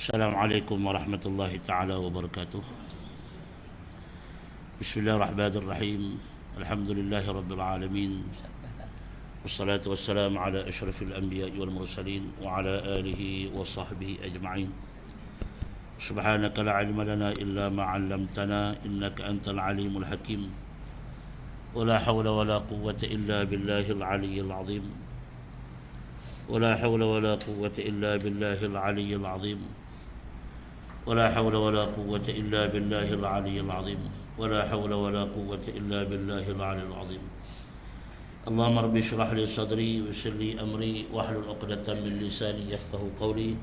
Assalamualaikum warahmatullahi taala wabarakatuh. Bismillahirrahmanirrahim. Alhamdulillahi rabbil alamin. Wassalatu wassalamu ala asyrafil anbiya'i wal mursalin wa ala alihi wa sahbihi ajma'in. Subhanaka la ilma lana illa ma 'allamtana innaka antal alimul hakim. Wa la hawla wa la quwwata illa billahil aliyyil azim. ولا حول ولا قوة إلا بالله العلي العظيم ولا حول ولا قوة إلا بالله العلي العظيم ولا حول ولا قوة إلا بالله العلي العظيم اللهم رب اشرح لي صدري ويسر لي أمري واحلل عقدة من لساني يفقهوا قولي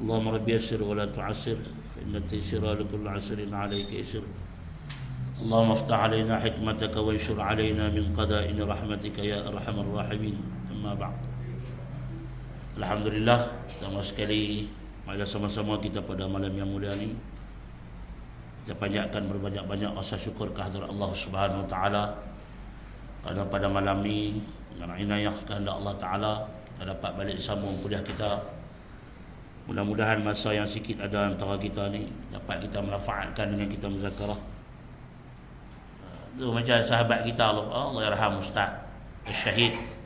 اللهم رب يسر ولا تعسر فإن التيسير لكل عسر عليك يسر اللهم افتح علينا حكمتك وانشر علينا من قضاء رحمتك يا أرحم الراحمين أما بعد. Alhamdulillah, pertama sekali marilah sama-sama kita pada malam yang mulia ini kita panjatkan berbanyak-banyak rasa syukur kehadirat Allah Subhanahu Wa Taala kerana pada malam ini dengan inayah kehendak Allah Taala kita dapat balik sambung kuliah kita. Mudah-mudahan masa yang sikit ada antara kita ni dapat kita manfaatkan dengan kita muzakarah. Tu macam sahabat kita Allah yarham Ustaz Syahid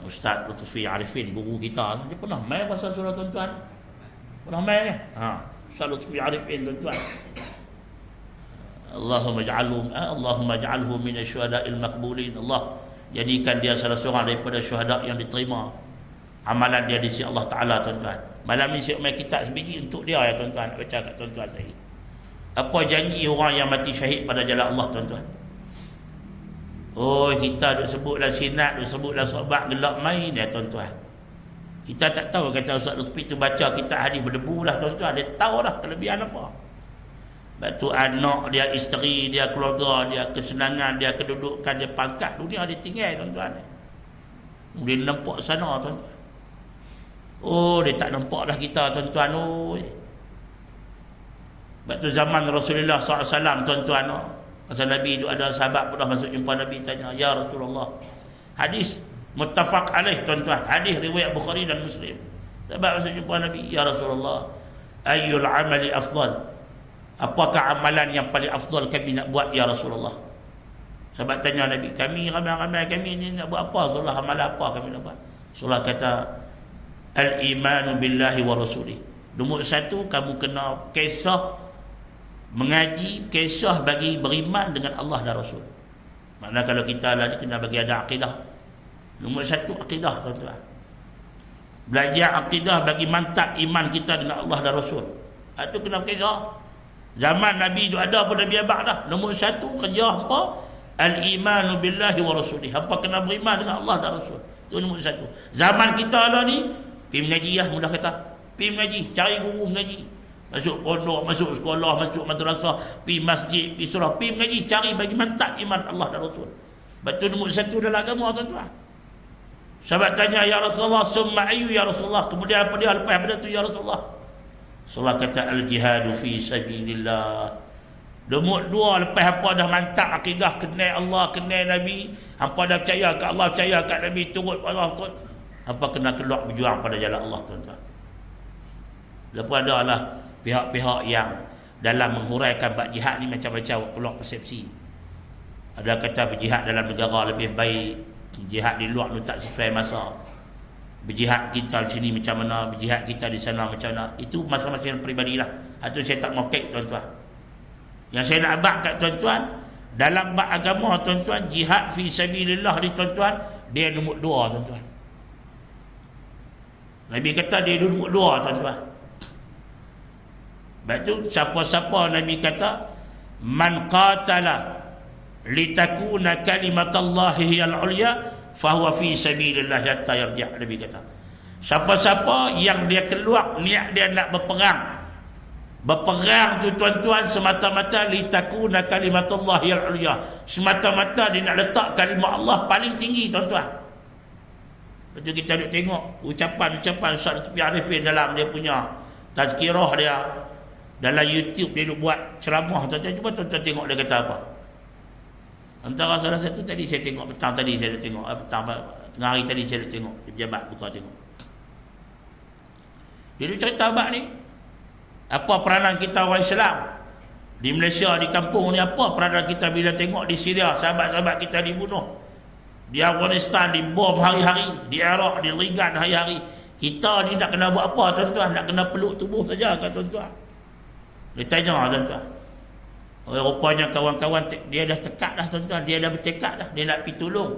Ustaz Lutfi Arifin, guru kita, dia pernah main pasal surah tuan-tuan. Pernah main kan? Ustaz Lutfi Arifin tuan-tuan. Allahumma ja'alhu min asyuhada'il maqbulin. Allah jadikan dia salah seorang daripada syuhada yang diterima amalan dia di sisi Allah Ta'ala tuan-tuan. Malam ni saya main kitab sebiji untuk dia ya tuan-tuan, nak baca kat tuan-tuan saya. Apa janji orang yang mati syahid pada jalan Allah tuan-tuan? Oh, kita duk sebutlah sinat, duk sebutlah sobat gelap main ya tuan-tuan. Kita tak tahu kata Ustaz Lutfi tu baca kitab hadis berdebu dah tuan-tuan. Dia tahu dah kelebihan apa. Batu anak dia, isteri dia, keluarga dia, kesenangan dia, kedudukan dia, pangkat dunia dia tinggal tuan-tuan. Dia nampak sana tuan-tuan. Oh, dia tak nampak dah kita tuan-tuan. Oh, batu zaman Rasulullah SAW tuan-tuan. Masa Nabi itu ada sahabat pernah masuk jumpa Nabi, tanya, ya Rasulullah, hadis muttafaq alaih tuan-tuan, hadis riwayat Bukhari dan Muslim. Sahabat masuk jumpa Nabi, ya Rasulullah, ayyul amali afdal, apakah amalan yang paling afdal kami nak buat ya Rasulullah? Sahabat tanya Nabi, kami ramai-ramai kami ni nak buat apa? Rasulullah, amalan apa kami nak buat? Rasulullah kata, al-imanu billahi wa rasulih. Nombor satu, kamu kena kisah mengaji kisah bagi beriman dengan Allah dan Rasul. Maknanya kalau kita lah ni kena bagi ada akidah. Nombor satu akidah tuan-tuan. Belajar akidah bagi mantap iman kita dengan Allah dan Rasul. Itu kena kisah. Zaman Nabi itu ada pun Nabi abad dah. Nombor satu kerja apa? Al-imanu billahi wa rasulih. Hampa kena beriman dengan Allah dan Rasul. Itu nombor satu. Zaman kita lah ni pergi mengaji lah, mudah kata. Pergi mengaji, cari guru mengaji. Masuk pondok, masuk sekolah, masuk madrasah, pergi masjid, pergi surah, pergi mengaji, cari bagi mantap iman Allah dan Rasul. Betul nombor satu dalam agama tuan-tuan. Sahabat tanya, ya Rasulullah, summa ayu ya Rasulullah. Kemudian apa dia lepas pada tu ya Rasulullah? Rasulullah kata al-jihadu fi sabilillah. Nombor dua, lepas apa dah mantap akidah, kenal Allah, kenal Nabi, hampa dah percaya kat Allah, percaya kat Nabi, turut Allah, turut. Hampa kena keluar berjuang pada jalan Allah tuan-tuan. Lepas ada lah pihak-pihak yang dalam menghuraikan bab jihad ni macam-macam keluar persepsi. Ada kata berjihad dalam negara lebih baik, jihad di luar tu tak sesuai masa. Berjihad kita di sini macam mana, berjihad kita di sana macam mana. Itu masing-masing peribadi lah. Itu saya tak mau kek tuan-tuan. Yang saya nak abad kat tuan-tuan, dalam bab agama tuan-tuan, jihad fi sabilillah ni tuan-tuan, dia nombor dua tuan-tuan. Nabi kata dia nombor dua tuan-tuan. Sebab tu siapa-siapa Nabi kata man qatala litakuna kalimatullahi hiyal ulya fahuwa fi sabilillah hatta yarji'. Nabi kata siapa-siapa yang dia keluar niat dia nak berperang tu tuan-tuan semata-mata litakuna kalimatullahi hiyal ulya, semata-mata dia nak letak kalimah Allah paling tinggi tuan-tuan. Betul kita duk tengok ucapan-ucapan Ustaz Lutfi Arifin dalam dia punya tazkirah dia dalam YouTube, dia duk buat ceramah tuan-tuan. Cuba tuan-tuan tengok dia kata apa. Antara salah satu tadi saya tengok petang tadi, saya duk tengok petang tengah hari tadi saya duk tengok di pejabat buka tengok. Dia duk cerita abang ni. Apa peranan kita orang Islam di Malaysia, di kampung ni, apa peranan kita bila tengok di Syria sahabat-sahabat kita dibunuh, di Afghanistan dibom hari-hari, di Iraq dirigat hari-hari. Kita ni nak kena buat apa tuan-tuan? Nak kena peluk tubuh saja kan tuan-tuan? Dia tanya tuan-tuan. Rupanya kawan-kawan dia dah tekad dah tuan-tuan, dia dah bertekad dah, dia nak pergi tolong.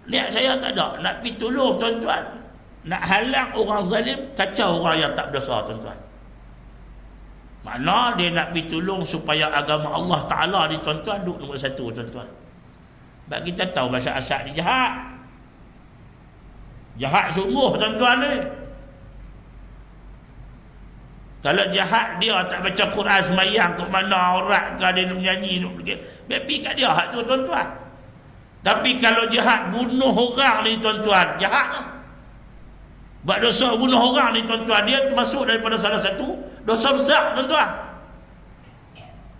Niat saya tak ada, nak pergi tolong tuan-tuan, nak halang orang zalim, kacau orang yang tak berdosa tuan-tuan. Makna dia nak pergi tolong supaya agama Allah Ta'ala ni tuan-tuan duduk nombor satu tuan-tuan. Sebab kita tahu Bashar Assad ni jahat. Jahat sungguh tuan-tuan ni. Kalau jahat dia tak baca Quran semayang ke mana aurat ke dia menyanyi, pergi kat dia hak tu tuan-tuan. Tapi kalau jahat bunuh orang ni tuan-tuan, jahat lah. Buat dosa bunuh orang ni tuan-tuan, dia termasuk daripada salah satu dosa besar tuan-tuan.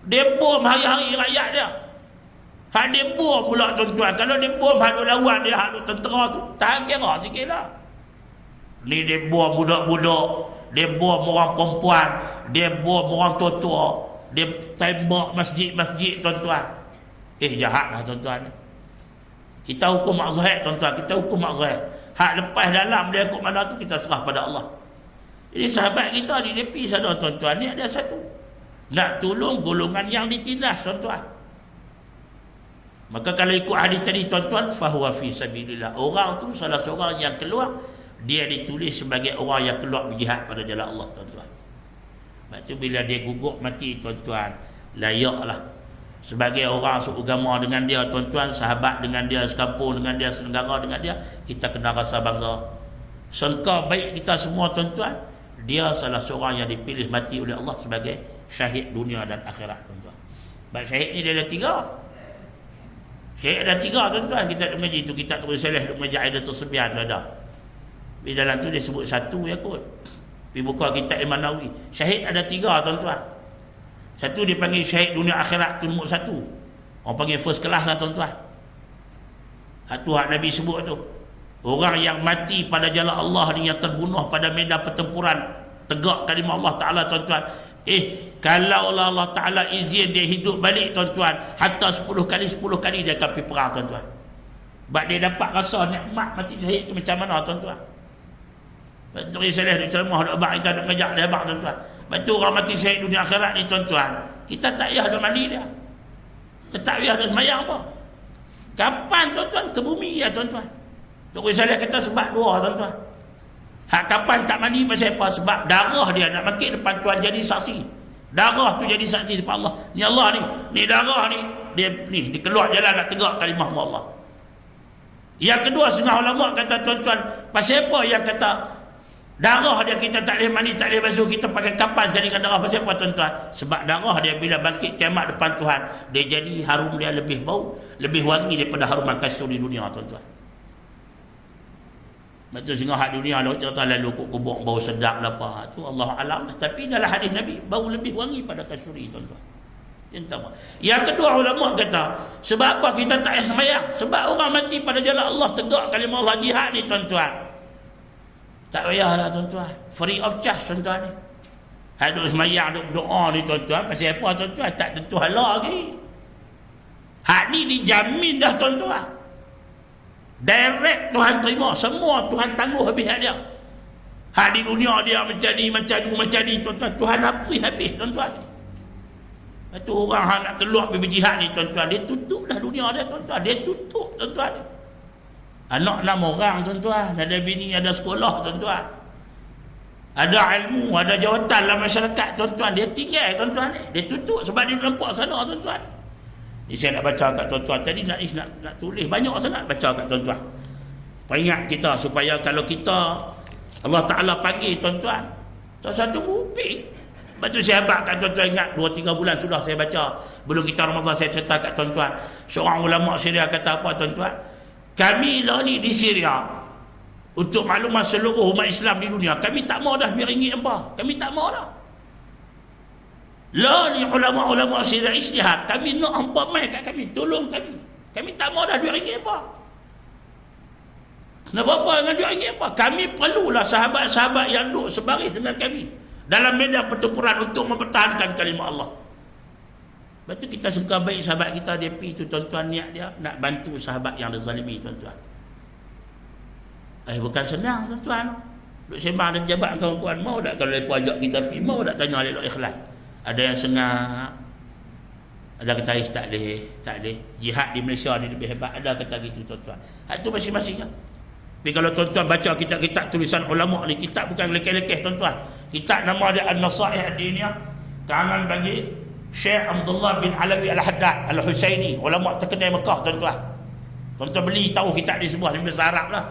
Dia bom hari-hari rakyat dia. Hak dia bom pula tuan-tuan. Kalau dia bom hak duk lawan dia, hak duk tentera tu, tahan kira sikit lah. Ni dia bom budak-budak, dia bom orang perempuan, dia bom orang tua-tua, dia tembak masjid-masjid tuan-tuan. Jahat lah tuan-tuan. Kita hukum mak zahir tuan-tuan, kita hukum mak zahir. Hak lepas dalam dia ikut mana tu kita serah pada Allah. Jadi sahabat kita ni dia pergi sana tuan-tuan, ni ada satu, nak tolong golongan yang ditindas tuan-tuan. Maka kalau ikut hadis tadi tuan-tuan, fahuwa fi sabilillah, orang tu salah seorang yang keluar, dia ditulis sebagai orang yang keluar berjihad pada jalan Allah tuan-tuan. Sebab tu bila dia gugur mati tuan-tuan, layaklah sebagai orang seagama dengan dia tuan-tuan, sahabat dengan dia, sekampung dengan dia, senegara dengan dia, kita kena rasa bangga. Sangka baik kita semua tuan-tuan, dia salah seorang yang dipilih mati oleh Allah sebagai syahid dunia dan akhirat tuan-tuan. Sebab syahid ni dia ada 3. Syahid ada 3 tuan-tuan. Kita duk mengaji tu, kita tulis salih duk mengaji Aidatul Sibyan tu ada. Di dalam tu dia sebut 1 ya kot. Pergi buka kitab Imam Nawawi. Syahid ada 3 tuan-tuan. Satu dipanggil syahid dunia akhirat tu nombor 1. Orang panggil first class lah tuan-tuan. Itu hak Nabi sebut tu. Orang yang mati pada jalan Allah ni, yang terbunuh pada medan pertempuran tegak kalimah Allah Ta'ala tuan-tuan. Kalau Allah Ta'ala izin dia hidup balik tuan-tuan, hatta 10 kali dia akan pergi perang tuan-tuan. Sebab dia dapat rasa nikmat mati syahid tu macam mana tuan-tuan. Betul Saleh dia ceramah dak abang kita dak ngajak dia abang tuan-tuan. Betul orang mati syahid dunia akhirat ni tuan-tuan, kita tak payah dak mandi dia. Kita tak payah dak sembahyang apa. Kapan tuan-tuan ke bumi ya tuan-tuan. Tok Saleh kata sebab 2 tuan-tuan. Hak kapan tak mandi pasal apa? Sebab darah dia nak bangkit depan Tuhan jadi saksi. Darah tu jadi saksi depan Allah. Ni Allah ni darah ni, dia ni keluar jalan nak tegak kalimah Allah. Yang kedua, setengah ulama kata tuan-tuan, pasal apa yang kata darah dia kita tak boleh mandi, tak boleh basuh, kita pakai kapas gantikan darah, pasal apa tuan-tuan? Sebab darah dia bila bangkit kiamat depan Tuhan, dia jadi harum dia lebih bau, lebih wangi daripada haruman kasur di dunia tuan-tuan. Betul sehingga hak dunia lalu cerita lalu kubur bau sedap lah apa tu Allah alam, tapi dalam hadis Nabi bau lebih wangi pada kasuri tuan-tuan. Yang kedua ulama kata sebab apa kita tak payah sembahyang? Sebab orang mati pada jalan Allah tegak kalimah Allah jihad ni tuan-tuan. Tak payahlah tuan-tuan, free of charge tuan-tuan ni. Hak duk sembahyang duk doa ni tuan-tuan, pasal apa tuan-tuan? Tak tentu halal lagi. Hak ni dijamin dah tuan-tuan. Direct Tuhan terima, semua Tuhan tangguh habis hak dia. Hak di dunia dia macam ni tuan-tuan, Tuhan habis tuan-tuan. Itu orang hak nak keluar pergi berjihad ni tuan-tuan, dia tutup dah dunia dia tuan-tuan, dia tutup tuan-tuan. Anak 6 orang tuan-tuan, ada bini, ada sekolah tuan-tuan, ada ilmu, ada jawatan dalam masyarakat tuan-tuan, dia tinggal tuan-tuan ni, dia tutup sebab dia nampak sana tuan-tuan. Ni saya nak baca kat tuan-tuan tadi, nak tulis banyak sangat baca kat tuan-tuan. Peringat kita supaya kalau kita Allah Ta'ala panggil tuan-tuan, satu rupi. Lepas tu saya abad kat tuan-tuan, ingat 2-3 bulan sudah saya baca, belum kita Ramadan saya cerita kat tuan-tuan. Seorang ulama Syria kata apa tuan-tuan? Kami lah ni di Syria, untuk maklumat seluruh umat Islam di dunia, kami tak mau dah RM2 apa. Kami tak mau dah. Lah ni ulama-ulama Syria ijtihad, kami nak hampa mai kat kami, tolong kami. Kami tak mau dah RM2 apa. Nak buat apa dengan duit ringgit apa? Kami perlulah sahabat-sahabat yang duduk sebaris dengan kami dalam medan pertempuran untuk mempertahankan kalimah Allah. Lepas tu kita suka baik sahabat kita, dia pergi tu tuan-tuan, niat dia nak bantu sahabat yang dizalimi tuan-tuan. Bukan senang tuan-tuan. Duk sembang dan jabat kawan-kawan, mau tak kalau mereka ajak kita pergi, mau tak tanya elok ikhlas. Ada yang sengak, ada kata tak boleh. Jihad di Malaysia ni lebih hebat, ada kata gitu tuan-tuan. Hak tu masing-masing kan. Tapi kalau tuan-tuan baca kitab-kitab tulisan ulama ni, kitab bukan lekeh-lekeh tuan-tuan. Kitab nama dia An-Nasaih Ad-Diniyah, karangan bagi Syekh Abdullah bin Alawi Al-Haddad Al-Husaini, ulama terkenal Mekah tuan-tuan. Tuan-tuan beli tahu kitab ni semua bahasa Arab lah.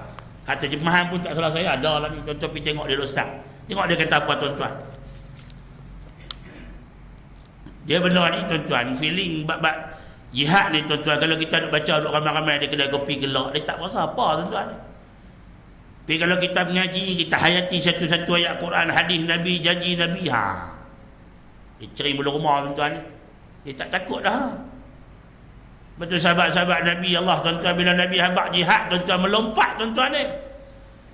Terjemahan pun tak salah saya ada lah ni. Tuan-tuan pergi tengok dia ustaz. Tengok dia kata apa tuan-tuan. Dia benar ni tuan-tuan, feeling bab jihad ni tuan-tuan, kalau kita nak baca duk ramai-ramai di kedai kopi gelak, dia tak rasa apa tuan-tuan. Tapi kalau kita mengaji, kita hayati satu-satu ayat Quran, hadis Nabi, janji Nabi, dia ceri bulu rumah tuan-tuan ni. Dia tak takut dah. Betul sahabat-sahabat Nabi Allah tuan-tuan, bila Nabi habaq jihad tuan-tuan, melompat tuan-tuan ni.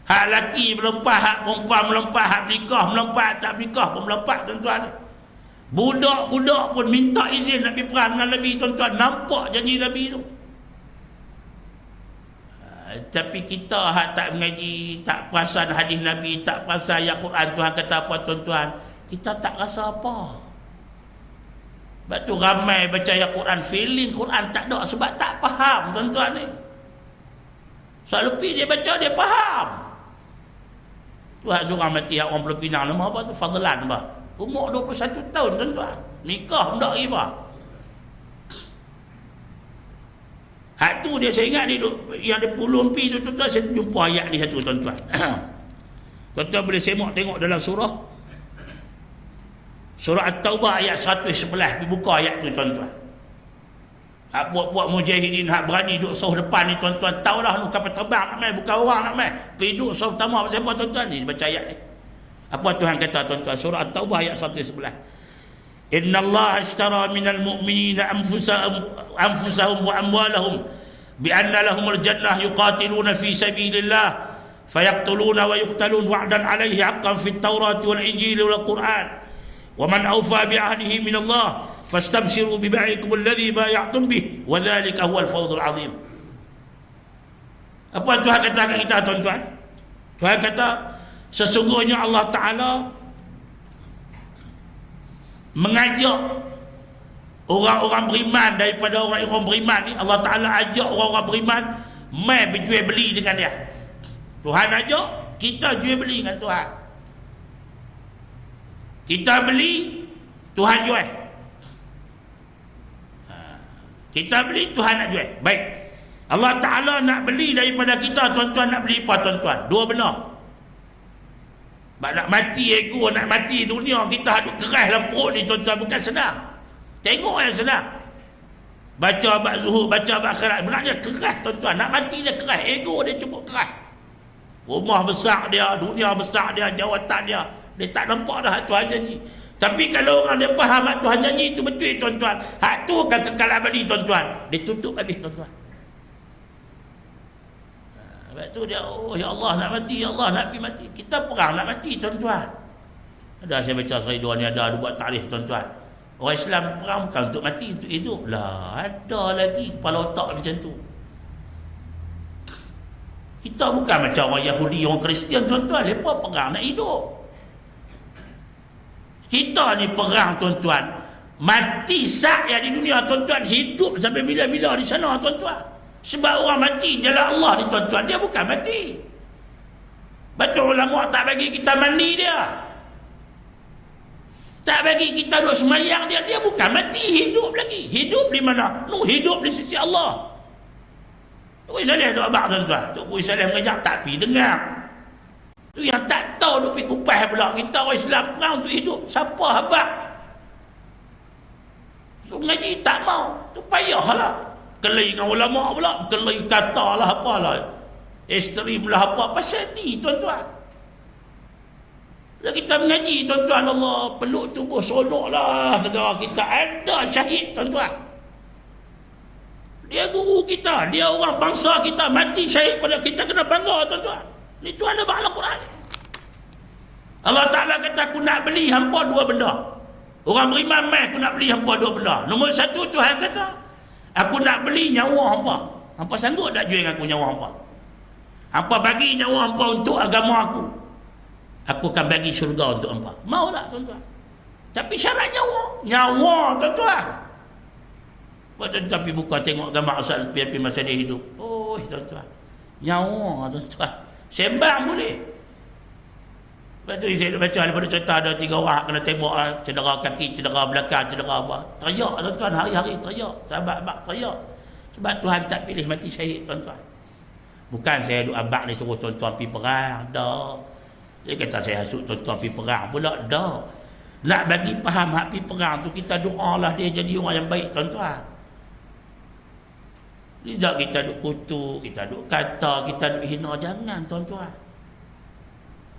Hak laki melompat, hak perempuan melompat, hak nikah melompat, tak nikah pun melompat tuan-tuan ni. Budak-budak pun minta izin nak pergi perang dengan Nabi tuan-tuan, nampak janji Nabi tu. Tapi kita hak tak mengaji, tak perasan hadis Nabi, tak perasan ayat Quran Tuhan kata apa tuan-tuan, kita tak rasa apa. Sebab tu ramai baca ayat Quran, feeling Quran tak ada sebab tak faham tuan-tuan ni. Soal lebih dia baca, dia faham. Tu hak seorang mati, hak orang Pulau Pinang, nama apa tu? Fadlan bah. Umur 21 tahun tuan-tuan. Nikah tak riba. Hak tu dia, saya ingat ni yang dia puluh pi tu tuan-tuan, saya jumpa ayat ni satu tuan-tuan. Tuan-tuan boleh semak tengok dalam surah At-Taubah ayat 111, pergi buka ayat tu tuan-tuan. Hak puak-puak mujahidin hak berani duduk sauh depan ni tuan-tuan, tahu dah nu kapal terbang nak mai, bukan orang nak mai. Pergi duduk sauh pertama pasal apa tuan-tuan ni, baca ayat ni. Apa Tuhan kata tuan-tuan? Surah At-Taubah ayat 111. Inna Allah ashtara minal mu'minina anfusahum wa amwalahum bi anna lahumul jannah yuqatiluna fi sabilillah fayaqtuluna wa yuqtalun wa'dan alaihi haqqan fit tawrati wal injili wal Qur'an wa man awfa bi ahdihi min Allah fastabshiru bi bai'ikum alladhi bay'tum bih wa dhalika huwal fawzul 'azim. Apa Tuhan kata kat kita tuan-tuan? Tuhan kata sesungguhnya Allah Ta'ala mengajak orang-orang beriman daripada orang-orang beriman ni. Allah Ta'ala ajak orang-orang beriman mai berjual beli dengan dia. Tuhan ajak, kita jual beli dengan Tuhan. Kita beli, Tuhan jual. Kita beli, Tuhan nak jual. Baik, Allah Ta'ala nak beli daripada kita tuan-tuan, nak beli apa tuan-tuan? Dua benar. Nak mati ego, nak mati dunia, kita hadut keras dalam perut ni tuan-tuan, bukan senang. Tengok yang senang. Baca bab zuhud, baca bab akhirat, benarnya keras tuan-tuan. Nak mati dia keras, ego dia cukup keras. Rumah besar dia, dunia besar dia, jawatan dia, dia tak nampak dah hak Tuhan janji. Tapi kalau orang dia faham hak Tuhan janji itu betul tuan-tuan, hak tu akan kekal abadi tuan-tuan. Dia tutup habis tuan-tuan. Sebab tu dia, oh ya Allah nak mati, ya Allah nak pergi mati. Kita perang nak mati tuan-tuan. Ada saya baca sekali dua ni, ada buat tarikh tuan-tuan. Orang Islam perang bukan untuk mati, untuk hidup lah. Ada lagi kepala otak macam tu. Kita bukan macam orang Yahudi, orang Kristian tuan-tuan. Mereka perang nak hidup. Kita ni perang tuan-tuan, mati sah yang di dunia tuan-tuan, hidup sampai bila-bila di sana tuan-tuan. Sebab orang mati jalan Allah ni tuan-tuan, dia bukan mati. Betul ulama tak bagi kita mandi dia, tak bagi kita duduk semayang dia, dia bukan mati, hidup lagi. Hidup di mana? Hidup di sisi Allah. Tuk Saleh duk abang tuan-tuan, Tuk Saleh mengajak tak pergi dengar. Tu yang tak tahu duk pergi kupas pula. Kita orang Islam perang untuk hidup. Siapa habaq? So mengaji tak mau, tu payahlah. Kelai dengan ulama pula, kelai kata lah apalah, ekstrim lah apa, pasal ni tuan-tuan. Bila kita mengaji tuan-tuan, Allah peluk tubuh seronok lah negara kita, ada syahid tuan-tuan. Dia guru kita, dia orang bangsa kita, mati syahid pada kita, kena bangga tuan-tuan. Itu ada dalam Al-Quran. Allah Ta'ala kata, aku nak beli hampa dua benda. Orang beriman mai, aku nak beli hampa dua benda. Nombor satu, Tuhan kata, aku nak beli nyawa hampa. Hampa sanggup tak jual aku nyawa hampa? Hampa bagi nyawa hampa untuk agama aku. Aku akan bagi syurga untuk hampa. Mau tak tuan-tuan? Tapi syarat nyawa. Nyawa tuan-tuan. Tapi buka tengok gambar Ustaz Lutfi masa dia hidup. Oh tuan-tuan, nyawa tuan-tuan. Sembang boleh. Lepas tu saya baca daripada cerita ada 3 orang kena tembak, cedera kaki, cedera belakang, cedera apa. Teriak tuan-tuan, hari-hari teriak. Sahabat-sahabat teriak. Sebab Tuhan tak pilih mati syahid tuan-tuan. Bukan saya duk abang ni suruh tuan-tuan pergi perang. Dah. Dia kata saya hasut tuan-tuan pergi perang pula. Dah. Nak bagi faham hak pergi perang tu, kita doalah dia jadi orang yang baik tuan-tuan. Tidak kita duk kutuk, kita duk kata, kita duk hina. Jangan tuan-tuan.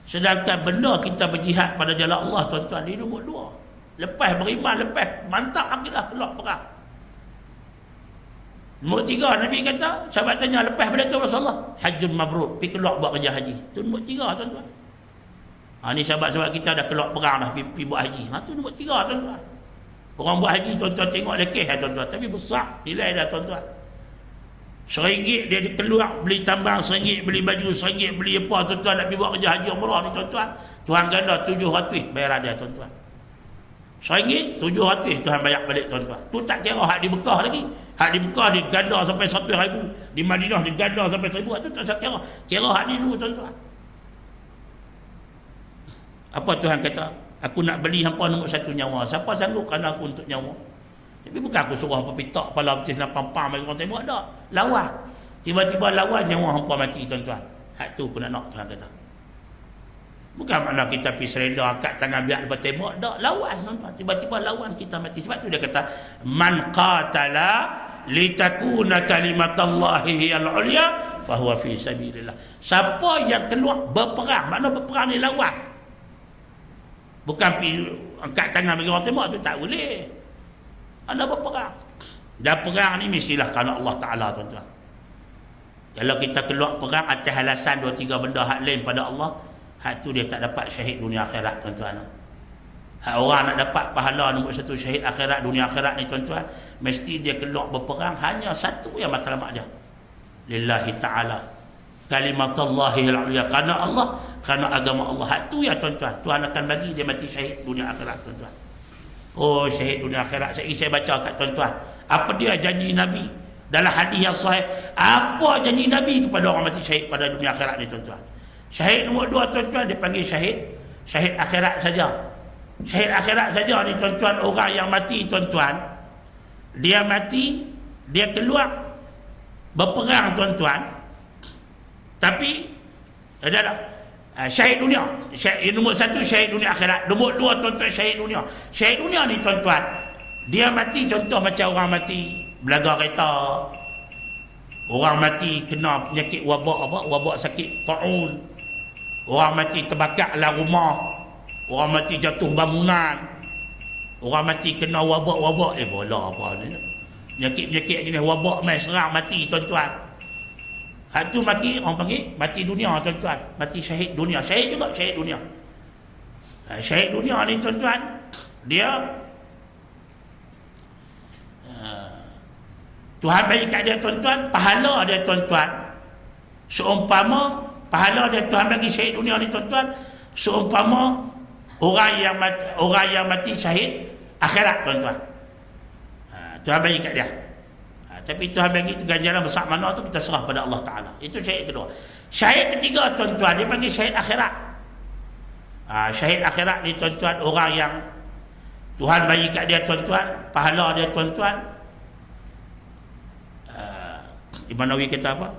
Sedangkan benda kita berjihad pada jalan Allah tuan-tuan, dia nombor 2. Lepas beriman, lepas mantap akidah kelak perang. Nombor 3, Nabi kata, sahabat tanya lepas pada tu Rasulullah, hajjun mabrur, pergi keluar buat kerja haji. Itu nombor 3 tuan-tuan. Ni sahabat-sahabat kita dah keluar perang dah pergi buat haji. Itu nombor 3 tuan-tuan. Orang buat haji tuan-tuan tengok lekeh tuan-tuan, tapi besar nilai dah tuan-tuan. RM1 dia keluar beli tambang RM1, beli baju RM1, beli apa tuan-tuan nak pergi buat kerja haji umrah ni tuan-tuan. Tuhan ganda 700 bayaran dia tuan-tuan. RM1 700 Tuhan bayar balik tuan-tuan. Tu tak kira hak di Mekah lagi. Hak di Mekah dia ganda sampai 1,000, di Madinah dia ganda sampai 1,000. Tu tak kira. Kira hak ni dulu tuan-tuan. Apa Tuhan kata? Aku nak beli hampa nombor 1 nyawa. Siapa sanggup kan aku untuk nyawa? Tapi bukan aku suruh hampa pitak kepala betis nak pam-pam bagi orang tembak, tak. Lawan. Tiba-tiba lawan nyawa hampa mati tuan-tuan. Hak tu aku nak Tuhan kata. Bukan makna kita pergi serenda angkat tangan biar lepas tembak, tak. Lawan tuan-tuan. Tiba-tiba lawan kita mati. Sebab tu dia kata, man qatala litakuna kalimatallahi hiyal ulya fahuwa fi sabilillah. Siapa yang keluar berperang, makna berperang ni lawan. Bukan pergi angkat tangan bagi orang tembak, tu tak boleh. Anda berperang. Dan perang ni mestilah kerana Allah Ta'ala tuan-tuan. Kalau kita keluar perang atas alasan 2-3 benda hak lain pada Allah, hak tu dia tak dapat syahid dunia akhirat tuan-tuan. Hak orang nak dapat pahala nombor 1 syahid akhirat dunia akhirat ni tuan-tuan, mesti dia keluar berperang hanya satu yang matlamat dia. Lillahi Ta'ala. Kalimatullahi al-ulya. Kerana Allah, kerana agama Allah. Hak tu ya tuan-tuan. Tuhan akan bagi dia mati syahid dunia akhirat tuan-tuan. Oh syahid dunia akhirat. Saya baca kat tuan-tuan, apa dia janji Nabi dalam hadis yang sahih. Apa janji Nabi kepada orang mati syahid pada dunia akhirat ni tuan-tuan. Syahid nombor 2 tuan-tuan, dia panggil syahid akhirat saja. Syahid akhirat saja ni tuan-tuan, orang yang mati tuan-tuan, dia mati, dia keluar berperang tuan-tuan, tapi ada syahid dunia. Nombor 1 syahid dunia akhirat. Nombor 2 tuan-tuan syahid dunia. Syahid dunia ni tuan-tuan, dia mati contoh macam orang mati belaga kereta, orang mati kena penyakit wabak sakit taun, orang mati terbakar dalam rumah, orang mati jatuh bangunan, orang mati kena wabak bola apa ni, penyakit jenis wabak mai serang mati tuan-tuan. Hak tu mati, orang panggil mati dunia tuan-tuan. Mati syahid dunia. Syahid juga syahid dunia. Syahid dunia ni tuan-tuan, dia Tuhan bagi kat dia tuan-tuan, pahala dia tuan-tuan, seumpama pahala dia Tuhan bagi syahid dunia ni tuan-tuan, seumpama orang yang mati syahid akhirat tuan-tuan. Tuhan bagi kat dia. Tapi Tuhan bagi tu ganjaran besar mana tu kita serah pada Allah Ta'ala. Itu syahid kedua. Syahid ketiga tuan-tuan, dia panggil syahid akhirat. Syahid akhirat ni tuan-tuan, orang yang Tuhan bagi kat dia tuan-tuan, pahala dia tuan-tuan. Ibn Nawawi kata apa?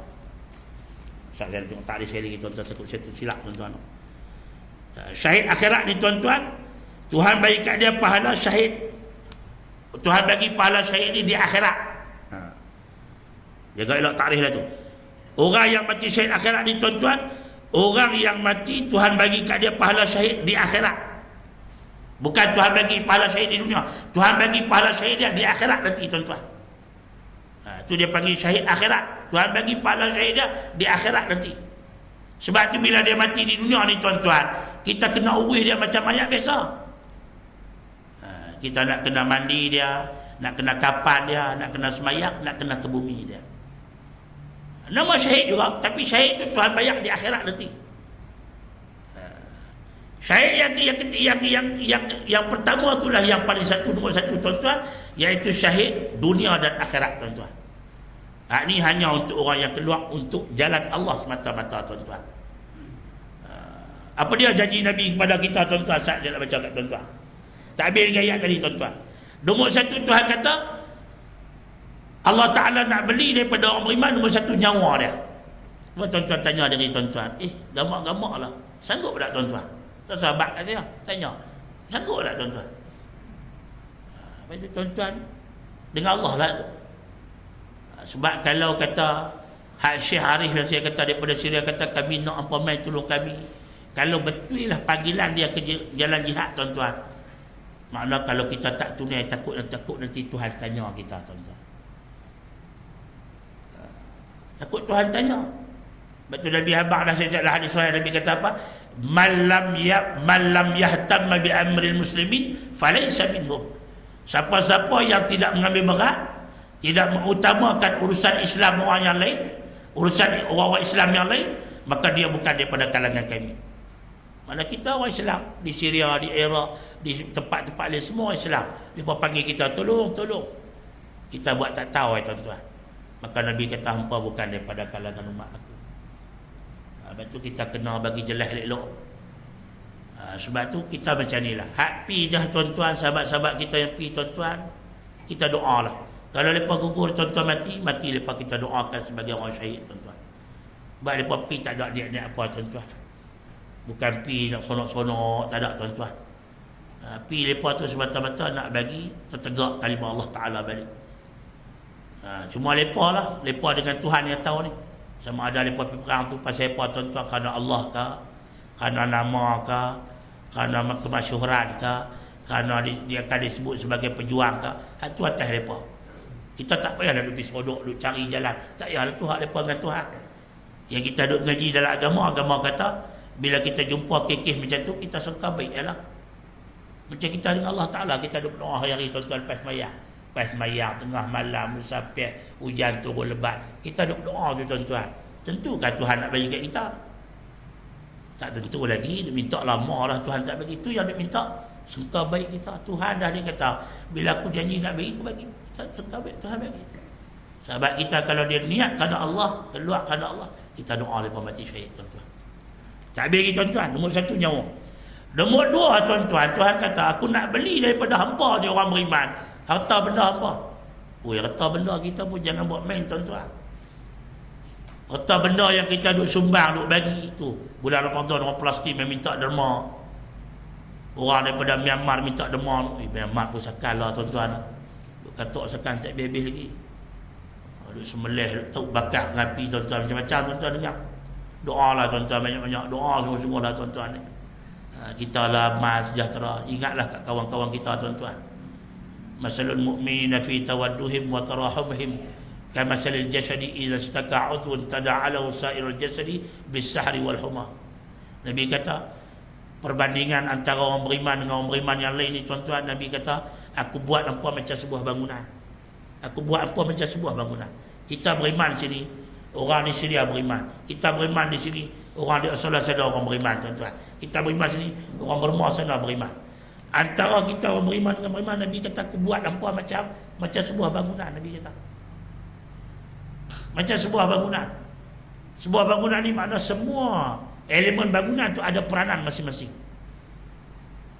Saya tengok tak ada sekali lagi tuan-tuan, takut saya tersilap tuan-tuan. Syahid akhirat ni tuan-tuan, Tuhan bagi kat dia pahala syahid. Tuhan bagi pahala syahid ni di akhirat. Jaga elok takrif lah tu. Orang yang mati syahid akhirat ni tuan-tuan, orang yang mati Tuhan bagi kat dia pahala syahid di akhirat. Bukan Tuhan bagi pahala syahid di dunia. Tuhan bagi pahala syahid dia di akhirat nanti tuan-tuan. Tu dia panggil syahid akhirat. Tuhan bagi pahala syahid dia di akhirat nanti. Sebab tu bila dia mati di dunia ni tuan-tuan, kita kena urus dia macam mayat biasa. Kita nak kena mandi dia, nak kena kapan dia, nak kena semayang, nak kena ke bumi dia. Nama syahid juga, tapi syahid tu Tuhan bayar di akhirat nanti. Syahid yang pertama itulah yang paling nombor satu tuan-tuan, iaitu syahid dunia dan akhirat tuan-tuan. Ini hanya untuk orang yang keluar untuk jalan Allah semata-mata tuan-tuan. Apa dia janji Nabi kepada kita tuan-tuan saat saya nak baca kat tuan-tuan. Takbir dengan ayat tadi tuan-tuan. Nombor satu Tuhan kata Allah Ta'ala nak beli daripada orang beriman nombor satu nyawa dia. Tuan-tuan tanya dari tuan-tuan, gamak-gamak lah, sanggup tak tuan-tuan? Sahabat kat saya tanya, sanggup tak tuan-tuan? Lepas tu tuan-tuan, dengan Allah lah tu. Sebab kalau kata Syekh Arif yang saya kata daripada Syria kata kami nak ampamai tolong kami. Kalau betul lah panggilan dia ke jalan jihad tuan-tuan, makna kalau kita tak tunai takut nanti Tuhan tanya kita tuan-tuan. Takut Tuhan tanya. Betul Nabi Habaq dah saya cakap hadis sahih Nabi kata apa? Man lam yahtamma bi amril muslimin falaysa minhum. Siapa-siapa yang tidak mengambil berat, tidak mengutamakan urusan Islam orang yang lain, urusan orang-orang Islam yang lain, maka dia bukan daripada kalangan kami. Mana kita orang Islam di Syria, di Iraq, di tempat-tempat lain semua orang Islam. Dia panggil kita tolong. Kita buat tak tahu tuan-tuan. Maka Nabi kata hampa bukan daripada kalangan umat aku. Sebab tu kita kena bagi jelas elok. Sebab tu kita macam ni lah. Hak pi dah tuan-tuan, sahabat-sahabat kita yang pi tuan-tuan, kita doa lah. Kalau mereka gugur tuan-tuan mati mereka kita doakan sebagai orang syahid tuan-tuan. Sebab mereka pi tak ada niat apa tuan-tuan. Bukan pi nak sonok-sonok, tak ada tuan-tuan. Pi mereka tu semata-mata nak bagi tertegak kalimah Allah Ta'ala balik. Cuma mereka lah, mereka dengan Tuhan yang tahu ni. Sama ada mereka perang tu pasal apa tuan-tuan, kerana Allah ke, kerana nama ke, kerana kemasyhuran ke, kerana dia akan disebut sebagai pejuang ke. Itu atas mereka. Kita tak payah nak duduk sodok, duduk cari jalan. Tak payah, itu hak mereka dengan Tuhan. Yang kita duduk mengaji dalam agama kata, bila kita jumpa kekeh macam tu, kita sangka baik ialah. Macam kita dengan Allah Ta'ala, kita duduk doa hari tuan-tuan lepas mayang, tengah malam, musafir, hujan turun lebat, kita duduk doa tu tuan-tuan. Tentukan Tuhan nak bagi kat kita? Tak tentu lagi. Dia minta lama lah Tuhan tak bagi. Itu yang dia minta, sangka baik kita. Tuhan dah dia kata, bila aku janji nak bagi, aku bagi. Kita sangka baik Tuhan bagi. Sahabat kita kalau dia niat kerana Allah, keluar kerana Allah, kita doa lepas mati syahid tuan-tuan. Tak bagi tuan-tuan. Nombor satu nyawa. Nombor dua tuan-tuan, Tuhan kata aku nak beli daripada hampa ni orang beriman harta benda hampa. Harta benda kita pun jangan buat main tuan-tuan. Harta benda yang kita duk sumbang, duk bagi tu. Bulan Ramadan orang plastik minta derma. Orang daripada Myanmar minta derma. Myanmar pun sakal lah tuan-tuan. Duk katok sekan tak habis lagi. Duk semelih, duk tahu bakar ngapi tuan-tuan, macam-macam tuan-tuan dengar. Doa lah tuan-tuan, banyak-banyak doa semua-semua lah tuan-tuan ni. Kita lah mas sejahtera. Ingatlah kat kawan-kawan kita tuan-tuan. Masalul mu'minina fi tawadduhim wa tarahumhim kamasalil jasadi idza istaka 'udhun tada'alahu sa'irul jasadi bis-sahri wal huma. Nabi kata perbandingan antara orang beriman dengan orang beriman yang lain ni tuan-tuan, Nabi kata aku buat hampa macam sebuah bangunan. Aku buat hampa macam sebuah bangunan. Kita beriman di sini, orang di Syria beriman. Kita beriman di sini, orang di Australia sana orang beriman tuan-tuan. Kita beriman sini, orang Burma sana beriman. Antara kita orang beriman dengan beriman, Nabi kata aku buat hampa macam sebuah bangunan. Nabi kata macam sebuah bangunan. Sebuah bangunan ni makna semua elemen bangunan tu ada peranan masing-masing.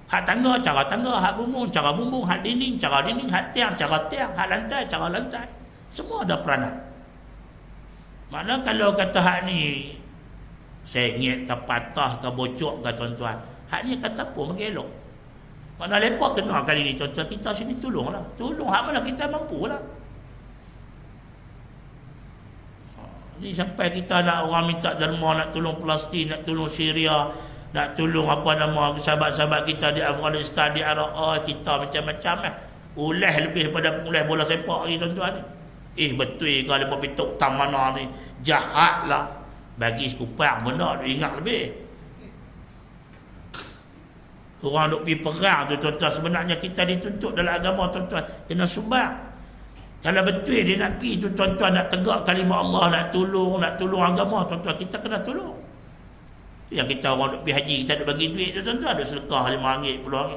Hak tangga, cara tangga. Hak bumbung, cara bumbung. Hak dinding, cara dinding. Hak tiang, cara tiang. Hak lantai, cara lantai. Semua ada peranan. Makna kalau kata hak ni sengit ke patah ke bocor ke tuan-tuan, hak ni kata pun mengelok. Mana lepak kena kali ni tuan-tuan, kita sini tolonglah. Tolong hak mana kita mampu lah. Ni sampai kita nak orang minta derma, nak tolong Palestin, nak tolong Syria, nak tolong apa nama sahabat-sahabat kita di Afghanistan, di Iraq, kita macam-macam ulah lebih pada ulah bola sepak ni tuan-tuan ni. Betul kalau lepas pituk tam mana ni. Jahat lah. Bagi sekupang benda dia ingat lebih. Orang duk pergi perang tu tuan-tuan, sebenarnya kita dituntut dalam agama tuan-tuan kena sumbang. Kalau betul dia nak pergi tu tuan-tuan, nak tegak kalimah Allah, nak tolong agama tuan-tuan, kita kena tolong. Yang kita orang duk pergi haji, kita duk bagi duit tu tuan-tuan, ada sedekah RM5, RM10.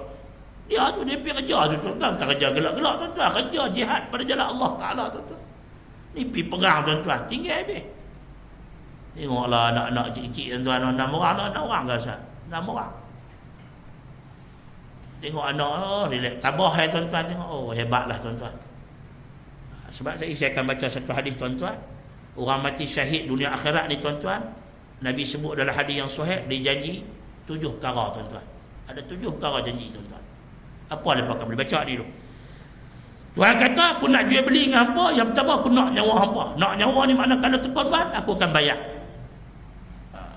Dia tu dia pergi kerja tu tuan-tuan, bukan kerja gelak-gelak tuan-tuan, kerja jihad pada jalan Allah Ta'ala tuan-tuan. Ni pergi perang tuan-tuan, tinggal habis. Tengoklah anak-anak cik-cik tuan-tuan, 6 orang, anak-anak orang ke Ustaz? 6 orang. Tengok anak, relax, tabah tuan-tuan, tengok, hebatlah tuan-tuan. Sebab saya akan baca satu hadis tuan-tuan. Orang mati syahid dunia akhirat ni tuan-tuan, Nabi sebut dalam hadis yang sahih, dia janji 7 perkara tuan-tuan. Ada 7 perkara janji tuan-tuan. Apa lepas kami baca ni dulu. Tuhan kata, aku nak jual beli dengan hampa. Yang pertama, aku nak nyawa hampa. Nak nyawa ni makna kalau terkorban, aku akan bayar.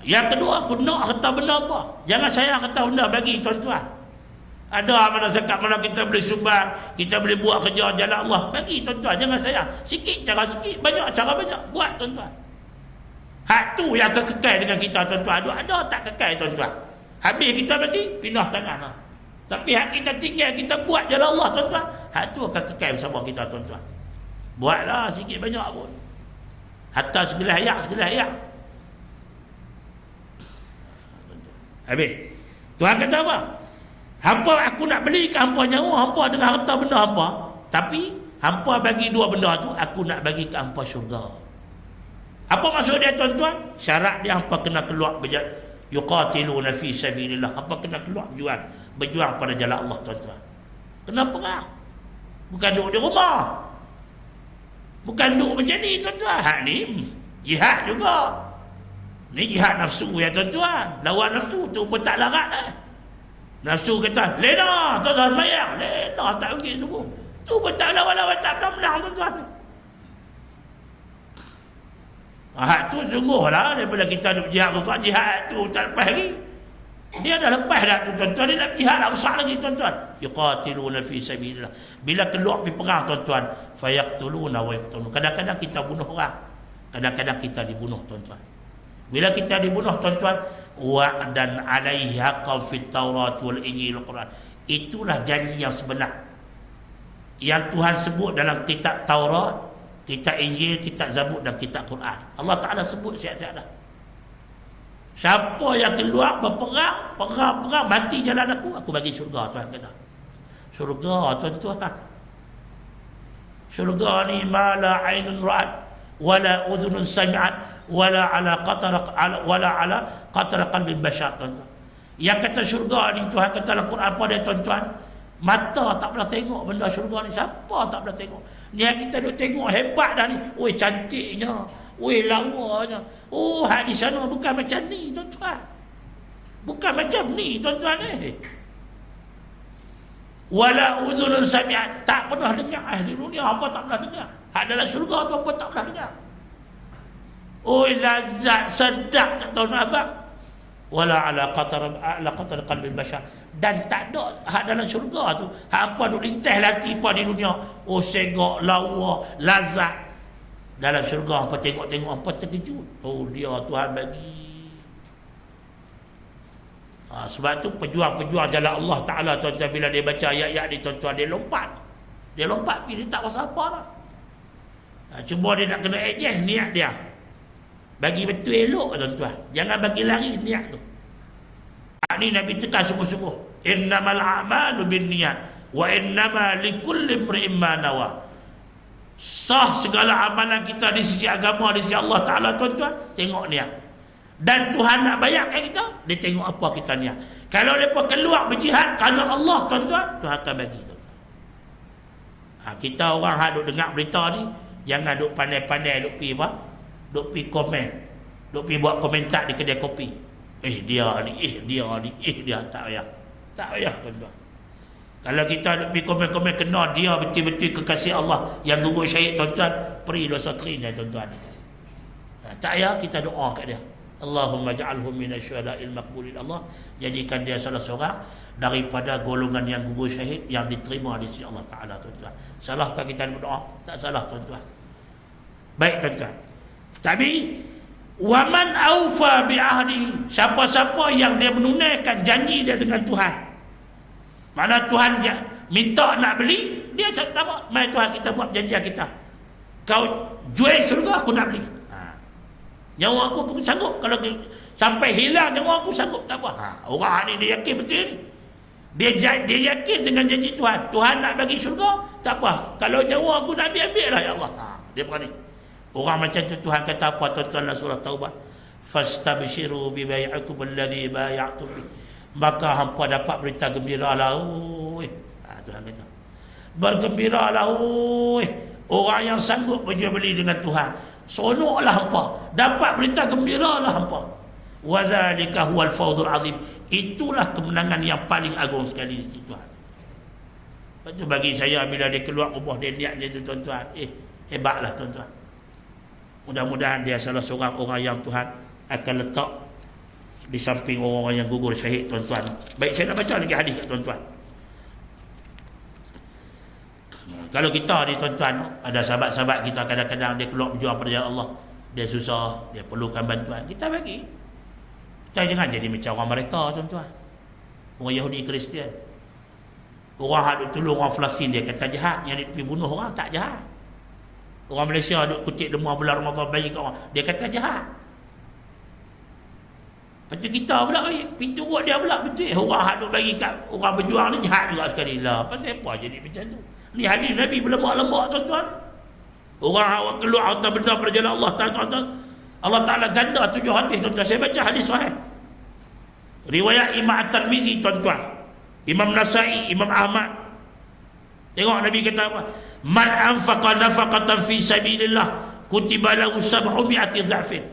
Yang kedua, aku nak harta benda apa. Jangan saya harta benda bagi tuan-tuan. Ada mana zakat, mana kita boleh sumbang, kita boleh buat kerja jalan Allah, bagi tuan-tuan. Jangan saya sikit cara sikit, banyak cara banyak, buat tuan-tuan. Hak tu yang kekal dengan kita tuan-tuan. Ada tak kekal tuan-tuan. Habis kita mati, pindah tangan. Tapi hak kita tinggal, kita buat jalan Allah tuan-tuan, hak tu akan kekal bersama kita tuan-tuan. Buatlah sikit banyak pun. Hatta segelas ayak. Habis Tuhan kata apa? Hampa aku nak beli ke hampa nyawa, hampa dengan harta benda hampa, tapi hampa bagi 2 benda tu, aku nak bagi ke hampa syurga. Apa maksud dia tuan-tuan? Syarat dia hampa kena keluar yuqatiluna fi sabilillah. Hampa kena keluar berjuang pada jalan Allah tuan-tuan. Kena perang. Bukan duduk di rumah. Bukan duduk macam ni tuan-tuan. Hak ni jihad juga. Ni jihad nafsu ya tuan-tuan. Lawan nafsu tu pun tak larat dah. Nafsu kata, lena, tuan-tuan semayang. Lena, tak pergi sungguh. Tu pun tak lawan-lawan, tak menang tuan-tuan. Hak tu sungguh lah, daripada kita duduk jihad tuan-tuan, jihad tu tak lepas lagi. Dia dah lepas dah tu tuan-tuan, dia nak jihad dah besar lagi tuan-tuan. Yuqatiluna fi sabilillah. Bila keluar pergi perang tuan-tuan, fayaqtuluna wa yaqtulun. Kadang-kadang kita bunuh orang, kadang-kadang kita dibunuh tuan-tuan. Bila kita dibunuh tuan-tuan, wa'dan alaihi haqqan fit Taurat wal Injil Quran. Itulah janji yang sebenar yang Tuhan sebut dalam kitab Taurat, kitab Injil, kitab Zabur dan kitab Quran. Allah Ta'ala sebut siap-siap dah. Siapa yang keluar berperang, perang mati jalan aku bagi syurga. Tuhan kata syurga tuan-tuan. Syurga ni ma la ainun ra'at wala udhunun sami'at wala ala qatara qalbi bashar tuan-tuan. Yang kata syurga ni Tuhan kata dalam Quran apa dia tuan-tuan? Mata tak pernah tengok benda syurga ni. Siapa tak pernah tengok? Ni yang kita duk tengok hebat dah ni. Oi cantiknya, oi lawanya. Oh hak di sana bukan macam ni tuan-tuan. Bukan macam ni tuan-tuan ni. Wala udhunun sami'at, tak pernah dengar di dunia apa tak pernah dengar. Hak dalam syurga tu apa tak pernah dengar. Oh lazat sedap tak tahu nak abang. Wala ala qatar qalbi bashar. Dan tak ada hak dalam syurga tu hak apa duk lintas hati apa di dunia. Oh segak lawa lazat. Dalam syurga apa tengok-tengok apa terkejut. Oh dia Tuhan bagi. Sebab tu pejuang-pejuang jalan Allah Ta'ala tuan-tuan, bila dia baca ayat-ayat ni tuan-tuan, dia lompat pergi, dia tak rasa apa dah. Cuma dia nak kena adjust niat dia. Bagi betul elok tuan-tuan. Jangan bagi lari niat tu. Ini Nabi tekan sungguh-sungguh. Innamal a'malu binniyat wa innama likulli imri'in ma nawa. Sah segala amalan kita di sisi agama, di sisi Allah Ta'ala tuan-tuan, tengok niat. Dan Tuhan nak bayarkan kita, dia tengok apa kita niat. Kalau mereka keluar berjihad kerana Allah tuan-tuan, Tuhan akan bagi tuan-tuan. Kita orang yang duk dengar berita ni, jangan duk pandai-pandai duk pergi apa? Duk pergi komen, duk pergi buat komentar di kedai kopi. Dia tak payah tuan-tuan. Kalau kita duk pergi komen-komen kena dia betul-betul kekasih Allah yang gugur syahid tuan-tuan, peri dosa kering tuan-tuan. Tak payah kita doa kat dia. Allahumma ja'alhum minasyuhada'il maqbulin. Allah jadikan dia salah seorang daripada golongan yang gugur syahid yang diterima di sisi Allah Ta'ala tuan-tuan. Salahkah kita berdoa? Tak salah tuan-tuan. Baik tuan-tuan. Tapi waman aufa bi ahdi, siapa-siapa yang dia menunaikan janji dia dengan Tuhan. Mana Tuhan minta nak beli, dia tak apa, mai Tuhan kita buat janji kita. Kau jual syurga, aku nak beli. Nyawa aku sanggup. Kalau sampai hilang nyawa aku sanggup, tak apa. Orang ni dia yakin betul ni. Dia yakin dengan janji Tuhan. Tuhan nak bagi syurga, tak apa. Kalau nyawa aku nak ambil lah ya Allah. Dia berani. Orang macam tu Tuhan kata apa tuan-tuan dalam surah Taubah? Fastabshiru bi bai'ikum alladhi bai'tum bi. Maka hampa dapat berita gembiralah. Tuhan kata. Bergembiralah orang yang sanggup berjual beli dengan Tuhan. Seronoklah hampa, dapat berita gembiralah hampa. Wa dzalika huwal fawzul azim. Itulah kemenangan yang paling agung sekali di Tuhan. Itu bagi saya bila dia keluar rumah dia niat dia tu tuan-tuan, hebatlah tuan-tuan. Mudah-mudahan dia salah seorang orang yang Tuhan akan letak di samping orang-orang yang gugur syahid tuan-tuan. Baik, saya nak baca lagi hadis tuan-tuan. Kalau kita ni tuan-tuan, ada sahabat-sahabat kita kadang-kadang dia keluar berjuang pada jalan Allah, dia susah, dia perlukan bantuan, kita bagi. Kita jangan jadi macam orang mereka tuan-tuan, orang Yahudi Kristian. Orang yang tolong orang Palestin dia kata jahat, yang dia pergi bunuh orang tak jahat. Orang Malaysia duk kutip demam bulan Ramadan bagi kat orang, dia kata jahat. Lepas tu kita pula pintu urut dia pula betul. Orang yang bagi kat orang berjuang ni jahat juga sekali lah. Pasal apa jadi macam tu? Ni hadis Nabi berlemak-lemak tuan-tuan. Orang awak keluar harta benda pada jalan Allah, tuan-tuan. Allah Ta'ala ganda 7 hadis tuan-tuan. Saya baca hadis sahih. Riwayat Imam At-Tirmizi tuan-tuan, Imam Nasai, Imam Ahmad. Tengok Nabi kata apa? Man anfaqa nafaqatan fi sabilillah kutiba lahu 700 dha'fin.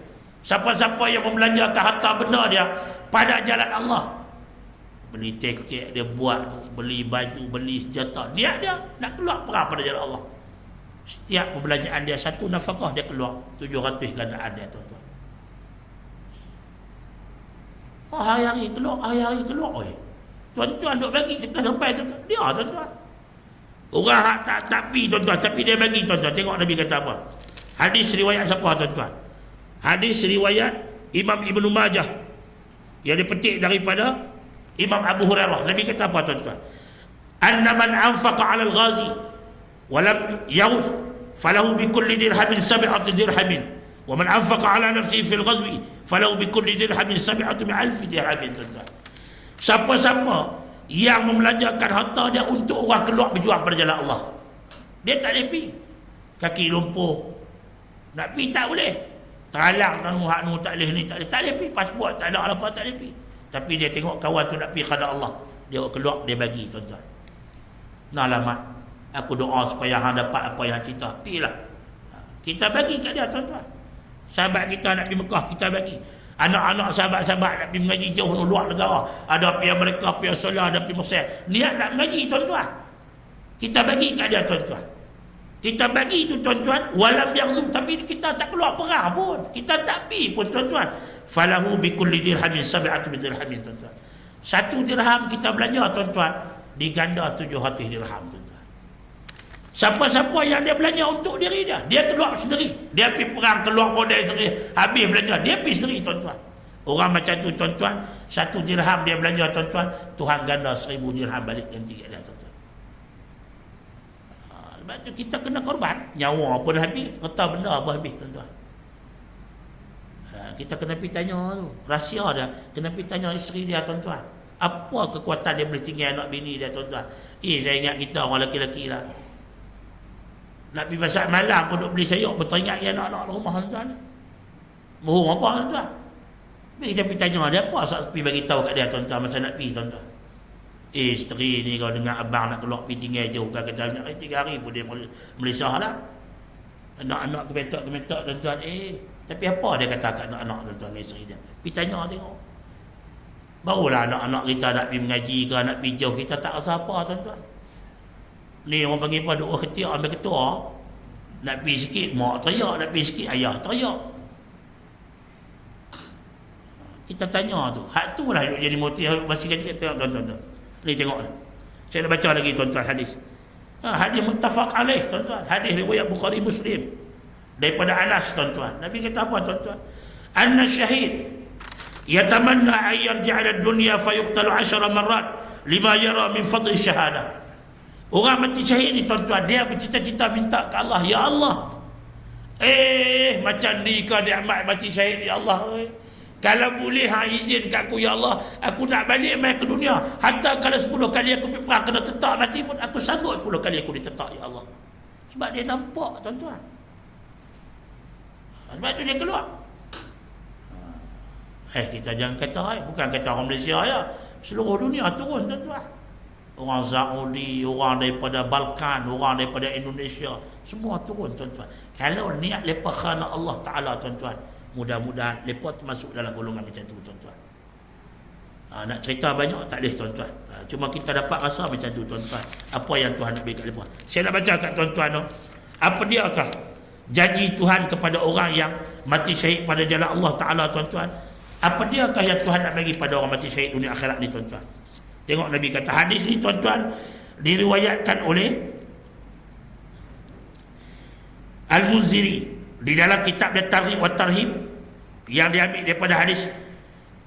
Siapa-siapa yang membelanjakan harta benda dia pada jalan Allah, beli tiket dia buat, beli baju, beli senjata, niat dia nak keluar perang pada jalan Allah, setiap perbelanjaan dia satu nafkah dia keluar 700 gandaan dia tuan-tuan. Hari-hari keluar, hari-hari keluar. Tuan-tuan duk bagi sampai tu dia tuan-tuan. Orang tak pi tuan-tuan, tapi dia bagi tuan-tuan. Tengok Nabi kata apa. Hadis riwayat siapa tuan-tuan? Hadis riwayat Imam Ibnu Majah yang dipetik daripada Imam Abu Hurairah. Nabi kata apa tuan-tuan? Anna man anfaqa 'ala al-ghazi wa lam yaghuz falahu bi kulli dirhamin 7 dirhamin wa man anfaqa 'ala nafsihi fil ghazwi falahu bi kulli dirhamin 700 dirhamin tuan-tuan. Siapa-siapa yang membelanjakan harta dia untuk orang keluar berjuang pada jalan Allah, dia tak boleh pergi. Kaki lumpuh, nak pergi tak boleh. Teralang tanu hak nu tak boleh ni, tak boleh pergi. Pasport tak ada apa, tak boleh pergi. Tapi dia tengok kawan tu nak pergi kerana Allah, dia keluar, dia bagi tuan-tuan. Nah lama aku doa supaya hang dapat apa yang kita pilah. Kita bagi kat dia tuan-tuan. Sahabat kita nak pergi Mekah, kita bagi. Anak-anak sahabat-sahabat nak pergi mengaji jauh luar negara, ada pergi Amerika, pergi Australia, ada pergi Mesir, niat nak mengaji tuan-tuan, kita bagi kat dia tuan-tuan. Kita bagi tu tuan-tuan, walam yang tapi kita tak keluar perang pun, kita tak pergi pun tuan-tuan. Falahu bi kulli dirhamin 700 dirhamin tuan-tuan. 1 dirham kita belanja tuan-tuan, diganda 700 dirham tuan-tuan. Siapa-siapa yang dia belanja untuk diri dia, dia keluar sendiri, dia pergi perang, keluar modal sendiri, habis belanja, dia pergi sendiri tuan-tuan. Orang macam tu tuan-tuan, 1 dirham dia belanja tuan-tuan, Tuhan ganda 1000 dirham balik ganti kat dia tuan-tuan. Sebab tu kita kena korban, nyawa pun habis, harta benda pun habis tuan-tuan. Kita kena pergi tanya tu, rahsia dia, kena pergi tanya isteri dia tuan-tuan, apa kekuatan dia boleh tinggal anak bini dia tuan-tuan. Saya ingat kita orang lelaki-lelaki lah, nak pergi pasal malam pun duk beli sayur pun teringat ya anak-anak rumah tuan-tuan ni. Bohong apa tuan-tuan? Kita pergi tanya dia apa asal pergi bagi tahu kat dia tuan-tuan masa nak pergi tuan-tuan. Isteri ni kalau dengar abang nak keluar pergi tinggal jauh, kata nak 3 hari pun dia melisah lah. Anak-anak kemetak tuan-tuan. Tapi apa dia kata kat anak-anak tuan-tuan dengan isteri dia? Pergi tanya tengok. Barulah anak-anak kita nak pergi mengaji ke, nak pergi jauh, kita tak rasa apa tuan-tuan. Ni orang panggil apa, duk ketiak ambil ketua, nak pergi sikit mak teriak, nak pergi sikit ayah teriak. Kita tanya tu, hak tu lah duk jadi motif masih kata tuan-tuan. Ni tengok, saya nak baca lagi tuan-tuan hadis. Hadis muttafaq alaih tuan-tuan, hadis riwayat Bukhari Muslim. Daripada Anas, tuan-tuan. Nabi kata apa, tuan-tuan? Anna syahid yatamanna an yarji'a ila dunya fayuqtalu 10 marrat lima yara min fadli syahadah. Orang mati syahid ni, tuan-tuan, dia bercita-cita minta ke Allah, ya Allah, macam ni kau nikmat mati syahid, ya Allah, kalau boleh izin kat aku, ya Allah, aku nak balik main ke dunia. Hatta kalau 10 kali aku pergi perang kena tetak mati pun, aku sanggup 10 kali aku ditetak, ya Allah. Sebab dia nampak, tuan-tuan. Sebab tu dia keluar. Kita jangan kata, bukan kata orang Malaysia ya, seluruh dunia turun, tuan-tuan. Orang Saudi, orang daripada Balkan, orang daripada Indonesia, semua turun, tuan-tuan. Kalau niat lepas kerana Allah Ta'ala, tuan-tuan, mudah-mudahan lepas masuk dalam golongan macam tu, tuan-tuan. Nak cerita banyak tak boleh, tuan-tuan. Cuma kita dapat rasa macam tu, tuan-tuan. Apa yang Tuhan nak beri kat lepas. Saya nak baca kat tuan-tuan, apa diakah janji Tuhan kepada orang yang mati syahid pada jalan Allah Ta'ala, tuan-tuan? Apa diakah yang Tuhan nak bagi pada orang mati syahid dunia akhirat ni, tuan-tuan? Tengok Nabi kata, hadis ni, tuan-tuan, diriwayatkan oleh Al-Munziri di dalam kitab dia Targhib wa Tarhib, yang diambil daripada hadis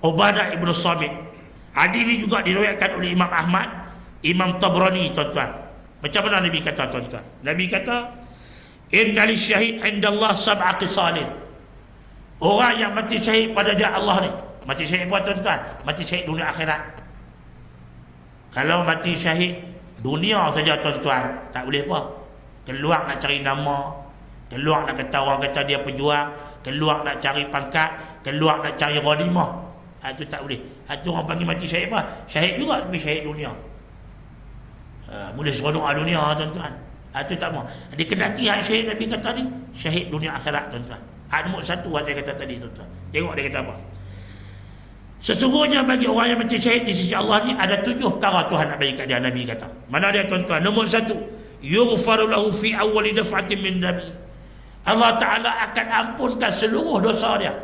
Ubadah ibn Samit. Hadis ni juga diriwayatkan oleh Imam Ahmad, Imam Tabrani, tuan-tuan. Macam mana Nabi kata, tuan-tuan? Nabi kata, inna lisyahid indallah sab'a qisalin. Orang yang mati syahid pada jalan Allah ni, mati syahid apa, tuan-tuan? Mati syahid dunia akhirat. Kalau mati syahid dunia saja, tuan-tuan, tak boleh apa. Keluar nak cari nama, keluar nak kata orang kata dia pejuang, keluar nak cari pangkat, keluar nak cari ghanimah. Itu tak boleh. Itu orang panggil mati syahid apa? Syahid juga tapi syahid dunia. Boleh seronok dunia, tuan-tuan. Itu tak mau. Dia kendaki hak syahid Nabi kata ni, syahid dunia akhirat, tuan-tuan. Hak nombor 1 yang saya kata tadi, tuan-tuan. Tengok dia kata apa. Sesungguhnya bagi orang yang mati syahid di sisi Allah ni ada 7 perkara Tuhan nak bagi kat dia. Nabi kata, mana dia, tuan-tuan? Nombor 1, yughfaru lahu fi awwali daf'atin min dami. Allah Ta'ala akan ampunkan seluruh dosa dia.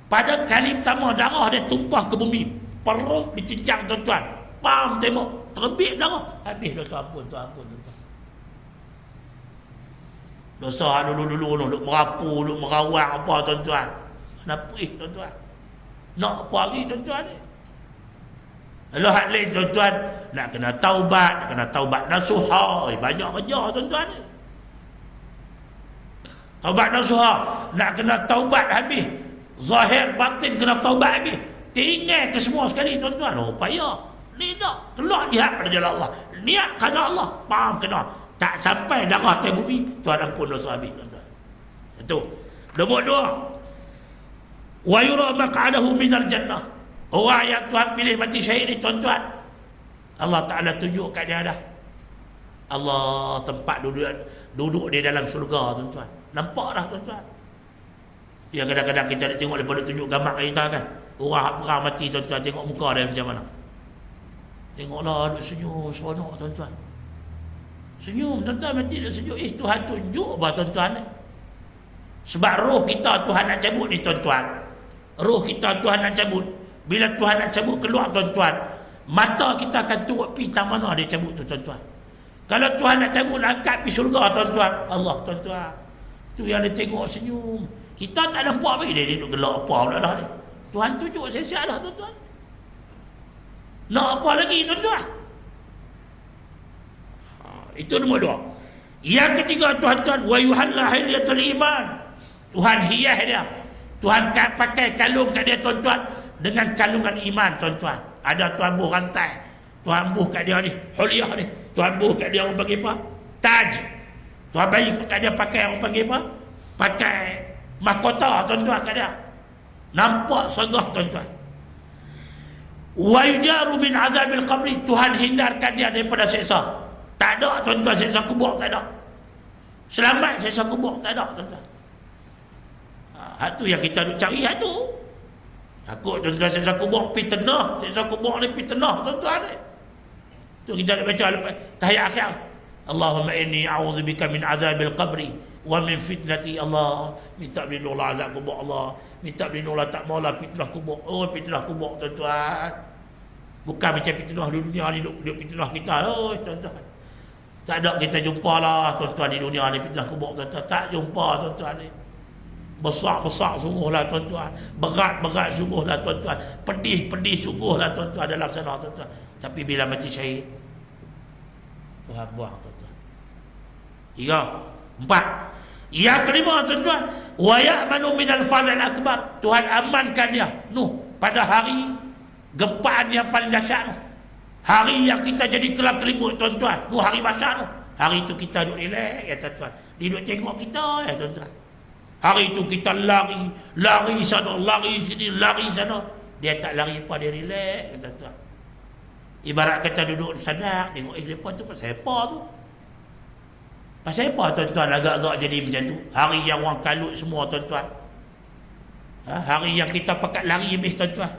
Pada kali pertama darah dia tumpah ke bumi, perut dicincang, tuan-tuan, pam tembok, terbit darah, habis dosa, ampun, tuan, ampun, tuan-tuan. Dosa dulu-dulu duk merapu, duk merawang apa, tuan-tuan. Kenapa tuan-tuan? Nak apa lagi, tuan-tuan ni? Kalau hak lain, tuan-tuan, nak kena taubat nasuha. Banyak kerja, tuan-tuan ni. Taubat nasuha, nak kena taubat habis. Zahir batin kena taubat habis. Tinggal ke semua sekali, tuan-tuan. Oh, payah. Ni tak. Keluar jihad pada jalan Allah. Niat kerana Allah. Faham kena. Tak sampai darah atas bumi, Tuhan ampun dosa habis, tuan-tuan. Itu. Nombor 2, wa yura maq'adahu minal jannah. Orang yang Tuhan pilih mati syahid ni, tuan-tuan, Allah Ta'ala tunjuk kat dia dah. Allah tempat duduk dia dalam syurga, tuan-tuan. Nampak dah, tuan-tuan. Ya, kadang-kadang kita nak tengok daripada tunjuk gambar kita kan. Orang perang mati, tuan-tuan, tengok muka dia macam mana. Tengoklah duk senyum, seronok, tuan-tuan. Senyum, tuan-tuan, mati dia senyum. Tuhan tunjuk apa, tuan-tuan. Sebab roh kita Tuhan nak cabut ni, tuan-tuan. Roh kita Tuhan nak cabut. Bila Tuhan nak cabut keluar, tuan-tuan, mata kita akan turut pi tang mana dia cabut tu, tuan-tuan. Kalau Tuhan nak cabut, angkat pi syurga, tuan-tuan. Allah, tuan-tuan. Tu yang dia tengok senyum. Kita tak nampak lagi dia duduk gelak apa pula dah ni. Tuhan tunjuk siap-siap dah, tuan-tuan. Nak apa lagi, tuan-tuan? Itu nombor 2. Yang ketiga, tuan-tuan, wa yuhalla hilyatul iman. Tuhan hias dia. Tuhan pakai kalung kat dia, tuan-tuan, dengan kalungan iman, tuan-tuan. Ada Tuhan buh rantai, Tuhan buh kat dia ni, hulyah ni. Tuhan buh kat dia, orang panggil apa? Taj. Tuhan bagi kat dia pakai, orang panggil apa? Pakai mahkota, tuan-tuan, kat dia. Nampak segah, tuan-tuan. Wa yujaru min azabil qabri. Tuhan hindarkan dia daripada siksa. Tak ada, tuan-tuan, siksa kubur, tak ada. Selamat siksa kubur, tak ada, tuan-tuan. Itu yang kita duk cari, itu. Takut, tuan-tuan, siksa kubur fitnah. Siksa kubur ni fitnah, tuan-tuan ni. Tu kita nak baca lepas tahiyat akhir. Allahumma inni a'udzubika min azabil qabri wa min fitnati. Allah, minta berlindung Allah azab kubur, Allah. Minta berlindung Allah tak maulah fitnah kubur. Oh, fitnah kubur, tuan-tuan. Bukan macam fitnah di dunia ni, duk fitnah kita. Oh, tuan-tuan. Tak ada kita jumpa lah tuan-tuan di dunia ni fitnah kubur tuan-tuan. Tak jumpa tuan-tuan ni. Besar-besar sungguhlah tuan-tuan. Berat-berat sungguhlah tuan-tuan. Pedih-pedih sungguhlah tuan-tuan dalam sana tuan-tuan. Tapi bila mati syahid, Tuhan buang tuan-tuan. 3, 4. Yang kelima tuan-tuan, wa ya'manu minal fadhil akbar. Tuhan amankan dia. Pada hari gempaan yang paling dahsyat tu. Hari yang kita jadi kelap-kelibut tuan-tuan. Hari mahsyar tu. Hari itu kita duduk relax ya tuan-tuan. Dia duduk tengok kita ya tuan-tuan. Hari itu kita lari sana, lari sini, lari sana. Dia tak lari apa, dia relax tuan-tuan. Ibarat kita duduk sana tengok lepas tu pasal apa tu? Pasal apa tuan-tuan agak-agak jadi macam tu? Hari yang orang kalut semua tuan-tuan. Hari yang kita pakat lari habis tuan-tuan.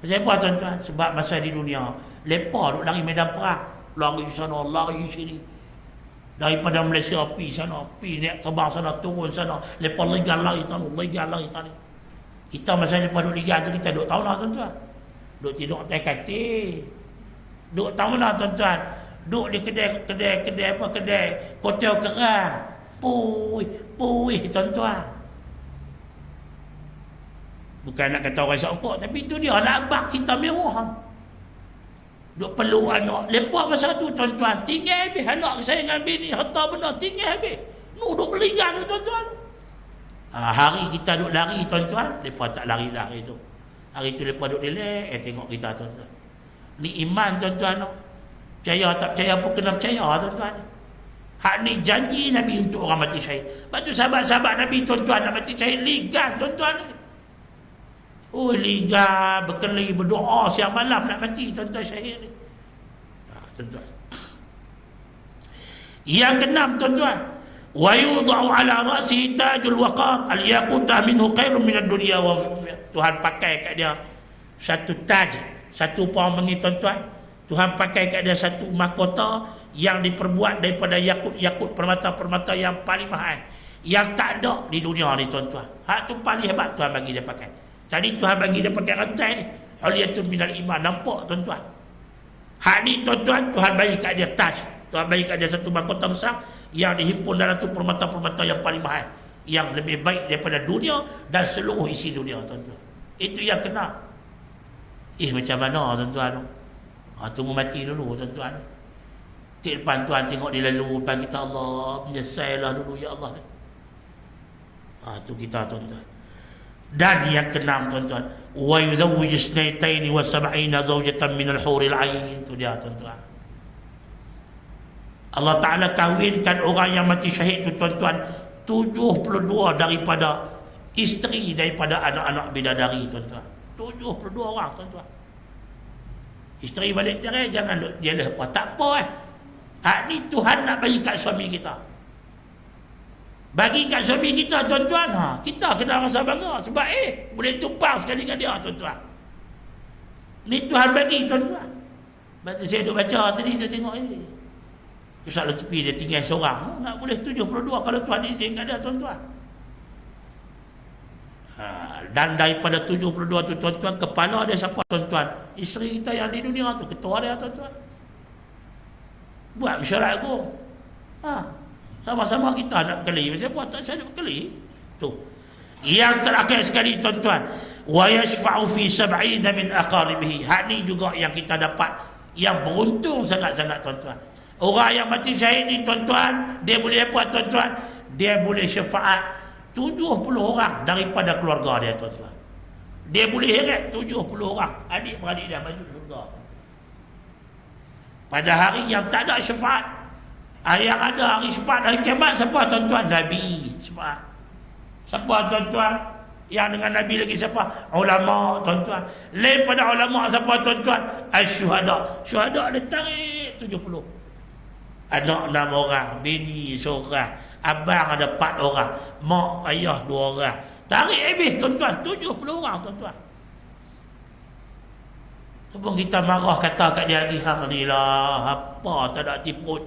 Pasal apa tuan-tuan? Sebab masa di dunia lepas duk lari medan perang, lari sana, lari sini. Daripada Malaysia pi sana, pi naik terbang sana, turun sana, lepas legal lari tadi. Kita masa lepas duk legal tu kita duk tahu lah tuan-tuan. Duk tidur atas katil. Duk tahu mana tuan-tuan? Duk di kedai hotel kerang. Puih tuan-tuan. Bukan nak kata orang sokok, tapi itu dia nak bak kita mewah. Duk perlu anak. Lepas masa tu tuan-tuan, tinggal habis anak kesayangan bini, harta benda tinggal habis. Duk belikan tu tuan-tuan. Hari kita duk lari tuan-tuan, lepas tak lari dah hari tu. Hari tu lepas duk relax, tengok kita tuan-tuan. Ni iman tuan-tuan. Percaya tak percaya pun kena percaya tuan-tuan. Hak ni janji Nabi untuk orang mati syahid. Lepas tu sahabat-sahabat Nabi tuan-tuan nak mati syahid ligan tuan-tuan ni. Ligan berkeli berdoa siang malam nak mati tuan-tuan syahid ni. Tuan-tuan. Yang keenam tuan-tuan, wa yudha'u ala ra'sihi tajul waqar al-yaqutah minhu khairun minad dunya wa fiha. Tuhan pakai kat dia satu taj, satu pewangi tuan-tuan. Tuhan pakai kat dia satu mahkota yang diperbuat daripada yakut permata-permata yang paling mahal, yang tak ada di dunia ni tuan-tuan. Hak tu paling hebat Tuhan bagi dia pakai. Tadi Tuhan bagi dia pakai rantai ni, huliyatun minal iman. Nampak tuan-tuan? Hak ni tuan-tuan, Tuhan bagi kat dia taj. Tuhan bagi kat dia satu mahkota besar yang dihimpun dalam tu permata-permata yang paling mahal, yang lebih baik daripada dunia dan seluruh isi dunia tuan-tuan. Itu yang kena. Macam mana tuan-tuan? Tunggu mati dulu tuan-tuan. Di depan Tuhan tengok dia lalu, depan kita Allah, menyesailah dulu ya Allah. Tu kita tuan-tuan. Dan yang keenam tuan-tuan, wa yuzawwiju isnataini wa sab'ina zawjatan min al-huril 'ain. Tu dia tuan-tuan. Allah Ta'ala kahwinkan orang yang mati syahid tu tuan-tuan 72 daripada isteri daripada anak-anak bidadari tuan-tuan. 72 orang tuan-tuan. Isteri balik cerai jangan dia apa. Tak apa Hak ni Tuhan nak bagi kat suami kita. Bagi kat suami kita tuan-tuan, kita kena rasa bangga sebab boleh tumpang sekali dengan dia tuan-tuan. Ni Tuhan bagi tuan-tuan. Lepas tu saya duk baca tadi tu tengok tu selalu tepi dia tinggal seorang. Nak boleh 72 kalau Tuhan izinkan dia tuan-tuan. Dan daripada 72 tu tuan-tuan, kepala dia siapa tuan-tuan? Isteri kita yang di dunia tu, ketua dia tuan-tuan. Buat mesyuarat agung. Sama-sama kita nak berkeli. Macam apa tak saya nak berkeli? Tu. Yang terakhir sekali tuan-tuan, wa yashfa'u fi 70 min aqaribihi. Hak ni juga yang kita dapat, yang beruntung sangat-sangat tuan-tuan. Orang yang mati syahid ni tuan-tuan, dia boleh apa tuan-tuan? Dia boleh syafaat 70 orang daripada keluarga dia tuan-tuan. Dia boleh heret 70 orang adik-beradik dia masuk surga. Pada hari yang tak ada syafaat, yang ada hari syafaat, hari kiamat, siapa tuan-tuan? Nabi syafaat. Siapa tuan-tuan? Yang dengan Nabi lagi siapa? Ulama tuan-tuan. Lain pada ulama siapa tuan-tuan? Asyuhada. Syuhada dia tarik 70. Anak 6 orang, bini seorang, abang ada 4 orang, mak ayah 2 orang. Tarik habis tuan-tuan, 70 orang tuan-tuan. Tu pun kita marah kata kat dia lagi, ni lah apa tak ada tiput.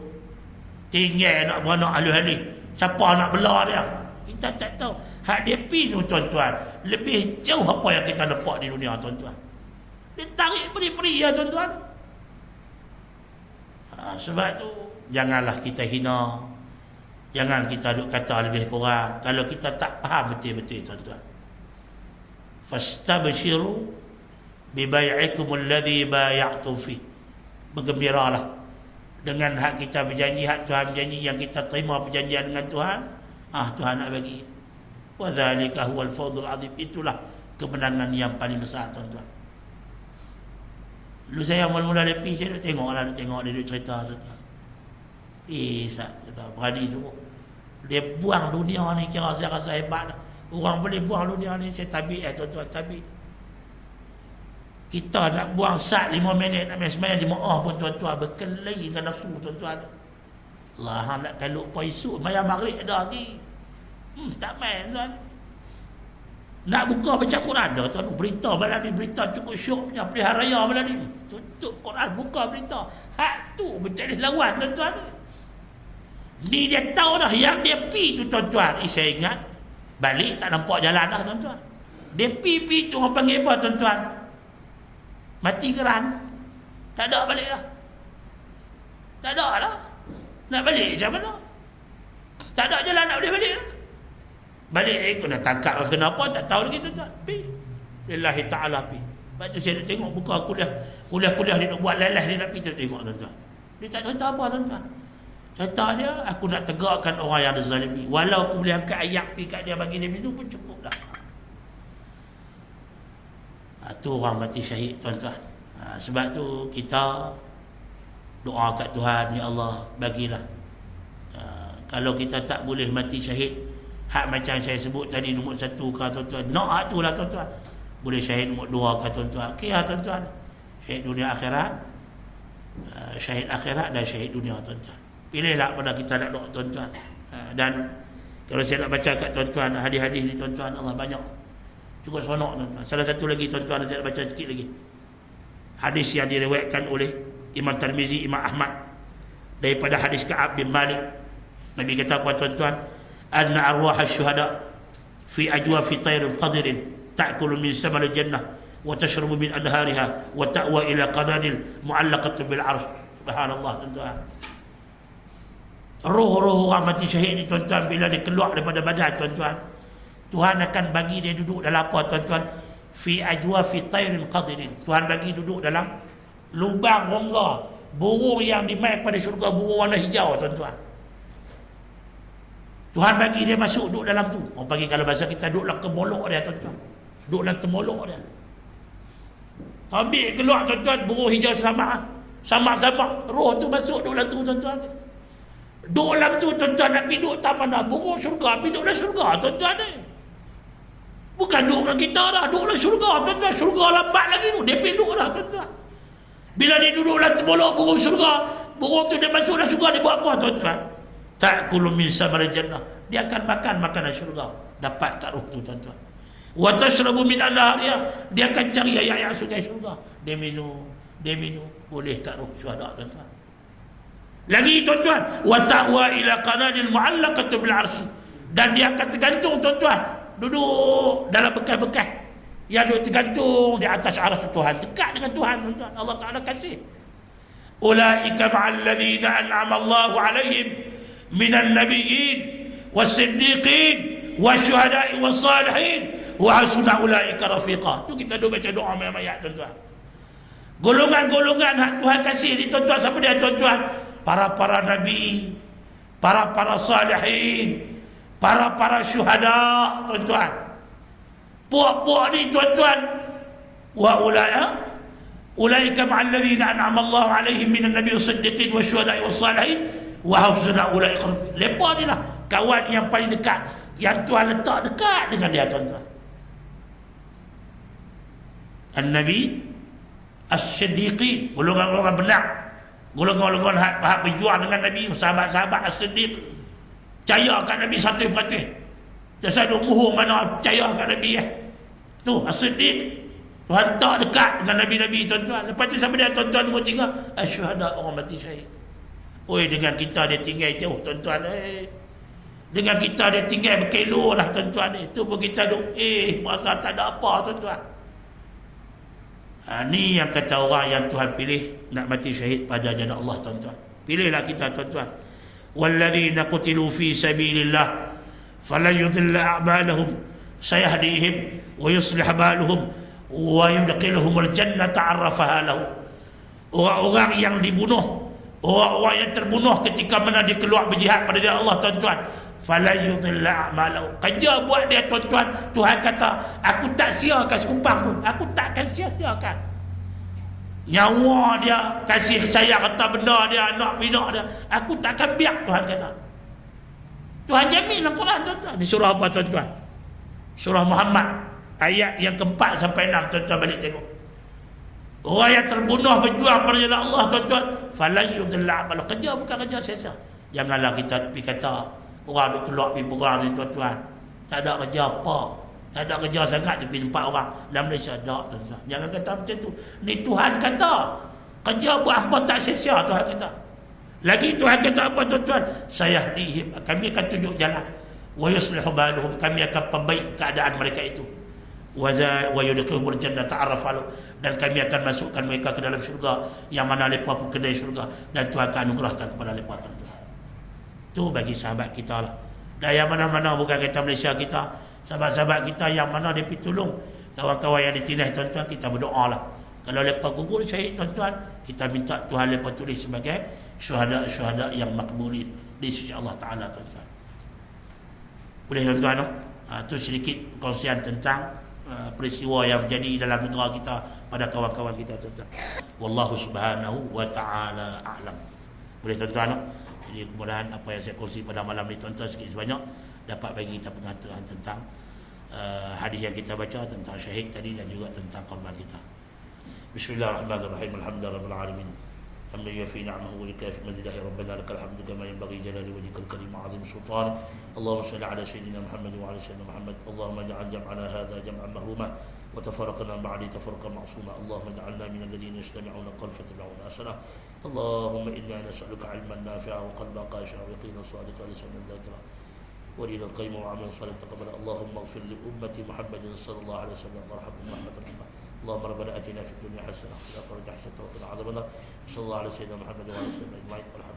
Tinggal nak beranak halus-halus. Siapa nak belah dia? Kita tak tahu. Hak dia pinu tuan-tuan. Lebih jauh apa yang kita nampak di dunia tuan-tuan. Dia tarik peri-peri ya tuan-tuan. Sebab tu janganlah kita hina, jangan kita duk kata lebih kurang kalau kita tak faham betul-betul, tuan-tuan. Fastabshiru bibai'ikum alladhi bay'atum fi. Bergembiralah dengan hak kita berjanji, hak Tuhan berjanji, yang kita terima perjanjian dengan Tuhan. Tuhan nak bagi. Wa dzalika huwal fawzul azim. Itulah kemenangan yang paling besar, tuan-tuan. Dulu saya mula-mula lepi, saya duk tengok dia duk cerita, tuan-tuan. Sat kata berani suruh dia buang dunia ni, kira saya rasa hebat dah. Orang boleh buang dunia ni. Saya tabik tuan-tuan, tabik. Kita nak buang sat 5 minit nak main sembahyang jemaah pun, tuan-tuan, berkelahi dengan nafsu, tuan-tuan. Allah nak kaluk pa esok sembahyang maghrib dah lagi. Tak main, tuan. Nak buka baca Quran dah, tuan. Berita malam ni, berita cukup syok punya pilihan raya malam ni. Tutup Quran, buka berita. Hak tu berjadi lawan, tuan-tuan. Ni dia tahu dah yang dia pi tu, tuan-tuan. Saya ingat balik tak nampak jalan dah, tuan-tuan. Dia pi tu orang panggil apa, tuan-tuan? Mati geran. Tak ada balik dah. Tak ada dah. Nak balik macam mana? Tak ada jalan nak boleh balik dah. Balik kena tangkap kenapa tak tahu lagi, tuan-tuan. Pi. Lillahi ta'ala pi. Lepas tu saya nak tengok buka kuliah dia nak buat lelah, dia nak pi, tengok, tuan-tuan. Dia tak cerita apa, tuan-tuan. Cerita dia, aku nak tegakkan orang yang ada zalimi. Walau aku boleh angkat ayat pi kat dia bagi dia minum pun cukup dah. Tu orang mati syahid, tuan-tuan. Sebab tu kita doa kat Tuhan, ya Allah bagilah. Kalau kita tak boleh mati syahid, hak macam saya sebut tadi nombor 1 kah, tuan-tuan, nak hak tu lah, tuan-tuan. Boleh syahid nombor 2 kah, tuan-tuan. Okey lah, tuan-tuan. Syahid dunia akhirat, syahid akhirat dan syahid dunia, tuan-tuan. Pilihlah pada kita nak doa, tuan-tuan. Dan kalau saya nak baca kat tuan-tuan hadis-hadis ni, tuan-tuan, Allah banyak. Cukup seronok, tuan-tuan. Salah satu lagi, tuan-tuan, saya nak baca sikit lagi. Hadis yang diriwayatkan oleh Imam Tirmizi, Imam Ahmad, daripada hadis Ka'ab bin Malik. Nabi kata apa, tuan-tuan? Anna arwah syuhada fi ajwafi tayrin qadirin ta'kulu min samal jannah wa tashrabu min anhariha wa ta'wa ila qanadil mu'allaqatin bil 'arsh. Subhanallah, tuan-tuan. Roh-roh orang mati syahid ni, tuan-tuan, bila dia keluar daripada badan, tuan-tuan, Tuhan akan bagi dia duduk dalam apa, tuan-tuan? Fi ajwafi tayrin qadirin. Tuhan bagi duduk dalam lubang rongga burung yang dimain pada syurga, burung warna hijau, tuan-tuan. Tuhan bagi dia masuk duduk dalam tu. Orang panggil kalau bahasa kita, duduk dalam kemolok dia, tuan-tuan. Duduk dalam temolok dia. Ambil keluar, tuan-tuan, burung hijau sama-sama. Roh tu masuk duduk dalam tu, tuan-tuan. Duduk dalam tu, tuan-tuan, nak pergi duduk tak mana. Burung syurga, pergi duduk dalam syurga, tuan-tuan ni. Bukan duduk dengan kita dah, duduk dalam syurga, tuan-tuan. Syurga lambat lagi tu, dia pergi duduk dah, tuan-tuan. Bila dia duduk dalam temolok burung syurga, burung tu dia masuk dalam syurga, dia buat apa, tuan-tuan? Ta'kulu min samari jannah. Dia akan makan makanan syurga, dapat kat roh tu, tuan-tuan. Wa tashrabu min anhariha. Dia akan cari air sungai syurga, dia minum, boleh kat roh syuhada, tuan-tuan. Lagi, tuan-tuan, wa ta'wa ila qanadil mu'allaqatin bil 'arsy. Dan dia akan tergantung, tuan-tuan, duduk dalam bekas-bekas yang duduk tergantung di atas arsy Tuhan, dekat dengan Tuhan, tuan-tuan. Allah Ta'ala kasih. Ulaika ma'al ladzina an'ama Allahu 'alaihim minan nabiyyin was-siddiqin wasyuhada'i was-salihin wa hasuna ulaika rafiqa. Tu kita duk baca doa ayat, tuan-tuan. Golongan-golongan hak Tuhan kasih ni, tuan-tuan, siapa dia, tuan-tuan? Para nabi, para salihin, para syuhada, tuan-tuan. Puak-puak ni, tuan-tuan, wa ulaika ma'al ladzina an'ama Allahu 'alaihim minan nabiyyin was-siddiqin wasyuhada'i was-salihin wa hasuna ulaika rafiqa. Lepas ni lah kawan yang paling dekat, yang Tuhan letak dekat dengan dia, tuan-tuan. An-Nabi, As-Siddiqin, golongan-golongan benar, golongan-golongan hak berjuang dengan Nabi, sahabat-sahabat As-Siddiq, percaya kat Nabi 100%. Saya duk muhur mana percaya kat Nabi tu As-Siddiq, Tuhan tak dekat dengan Nabi-Nabi, tuan-tuan. Lepas tu sampai dia, tuan-tuan, nombor 3, asyhadu orang mati syahid. Oi, dengan kita dia tinggal jauh, tuan-tuan. Dengan kita dia tinggal berkilo dah, tuan-tuan. Itu pun kita duk merasa tak ada apa, tuan-tuan. Ni yang kata orang yang Tuhan pilih nak mati syahid pada jalan Allah, tuan-tuan. Pilihlah kita, tuan-tuan. Walladzina qutilu fi sabilillah falan yudilla a'malahum sayahdihim wa yuslih baluhum wa yudkhiluhumul jannata 'arrafaha lahum. Orang-orang yang dibunuh, orang-orang yang terbunuh ketika mana dia keluar berjihad pada jalan Allah, tuan-tuan, falan yudilla a'malahum. Kerja buat dia, tuan-tuan, Tuhan kata, aku tak sia-siakan sekupang pun, aku takkan sia-siakan. Nyawa dia, kasih sayang harta benda dia, anak pinak dia, aku takkan biar, Tuhan kata. Tuhan jamin dalam Quran, tuan-tuan. Di surah apa, tuan-tuan? Surah Muhammad, ayat yang keempat sampai 6, tuan-tuan balik tengok. Orang yang terbunuh berjuang pada jalan Allah, tuan-tuan, falan yudilla a'malahum. Kerja bukan kerja sia-sia. Janganlah kita pergi kata orang duk keluar pergi perang ni, tuan-tuan, tak ada kerja apa, tak ada kerja sangat di tempat orang dalam Malaysia. Tak, tuan-tuan, jangan kata macam tu. Ni Tuhan kata, kerja buat apa tak sia-sia, Tuhan kata. Lagi Tuhan kata apa, tuan-tuan? Sayahdihim, kami akan tunjuk jalan, wa yuslihu baluhum, kami akan perbaiki keadaan mereka itu, wa yudkhiluhumul jannata 'arrafa lahum, dan kami akan masukkan mereka ke dalam syurga yang mana mereka pun kedai syurga, dan Tuhan akan anugerahkan kepada mereka, tuan-tuan. Tu bagi sahabat kita lah. Dan yang mana-mana bukan kata Malaysia kita, sahabat-sahabat kita yang mana dia pergi tolong kawan-kawan yang ditindas, tuan-tuan, kita berdoa lah. Kalau mereka gugur syahid, tuan-tuan, kita minta Tuhan mereka tulis sebagai syuhada yang makbulin di sisi Allah Ta'ala, tuan-tuan. Boleh, tuan-tuan? Tu sedikit kongsian tentang peristiwa yang terjadi dalam negara kita pada kawan-kawan kita, tuan-tuan. Wallahu subhanahu wa ta'ala a'lam. Boleh, tuan-tuan? Jadi kemudahan apa yang saya kongsi pada malam ni, tuan-tuan, sikit sebanyak dapat bagi kita pengetahuan tentang hadis yang kita baca tentang syahid tadi dan juga tentang korban kita. Bismillahirrahmanirrahim. Alhamdulillahirabbil alamin. Hamdan yafi ni'amahu wa yakafi mazidahi rabbana lakal hamdu kama yanbaghi jalali wajhikal karim 'azim sultan. Allahumma shalli ala sayyidina Muhammad wa ala sayyidina Muhammad. Allahumma ij'al jam'ana hadha jam'an marhuma wa tafarraqna ba'di tafarruqan ma'suma. Allahumma ij'alna min alladhina yastami'una al-qawla fattabi'una ahsana. اللهم إنا نسألك علما نافعا وقلبا خاشعا ويقينا صادقا ولسانا ذاكرا ودينا قيما وعملا صالحا تقبلا. اللهم اغفر لأمة محمد صلى الله عليه وسلم وارحمهم رحمة الله. اللهم ربنا آتنا في الدنيا حسنة وفي الآخرة حسنة وقنا عذاب النار. صلى الله على سيدنا محمد وعلى آله وصحبه أجمعين.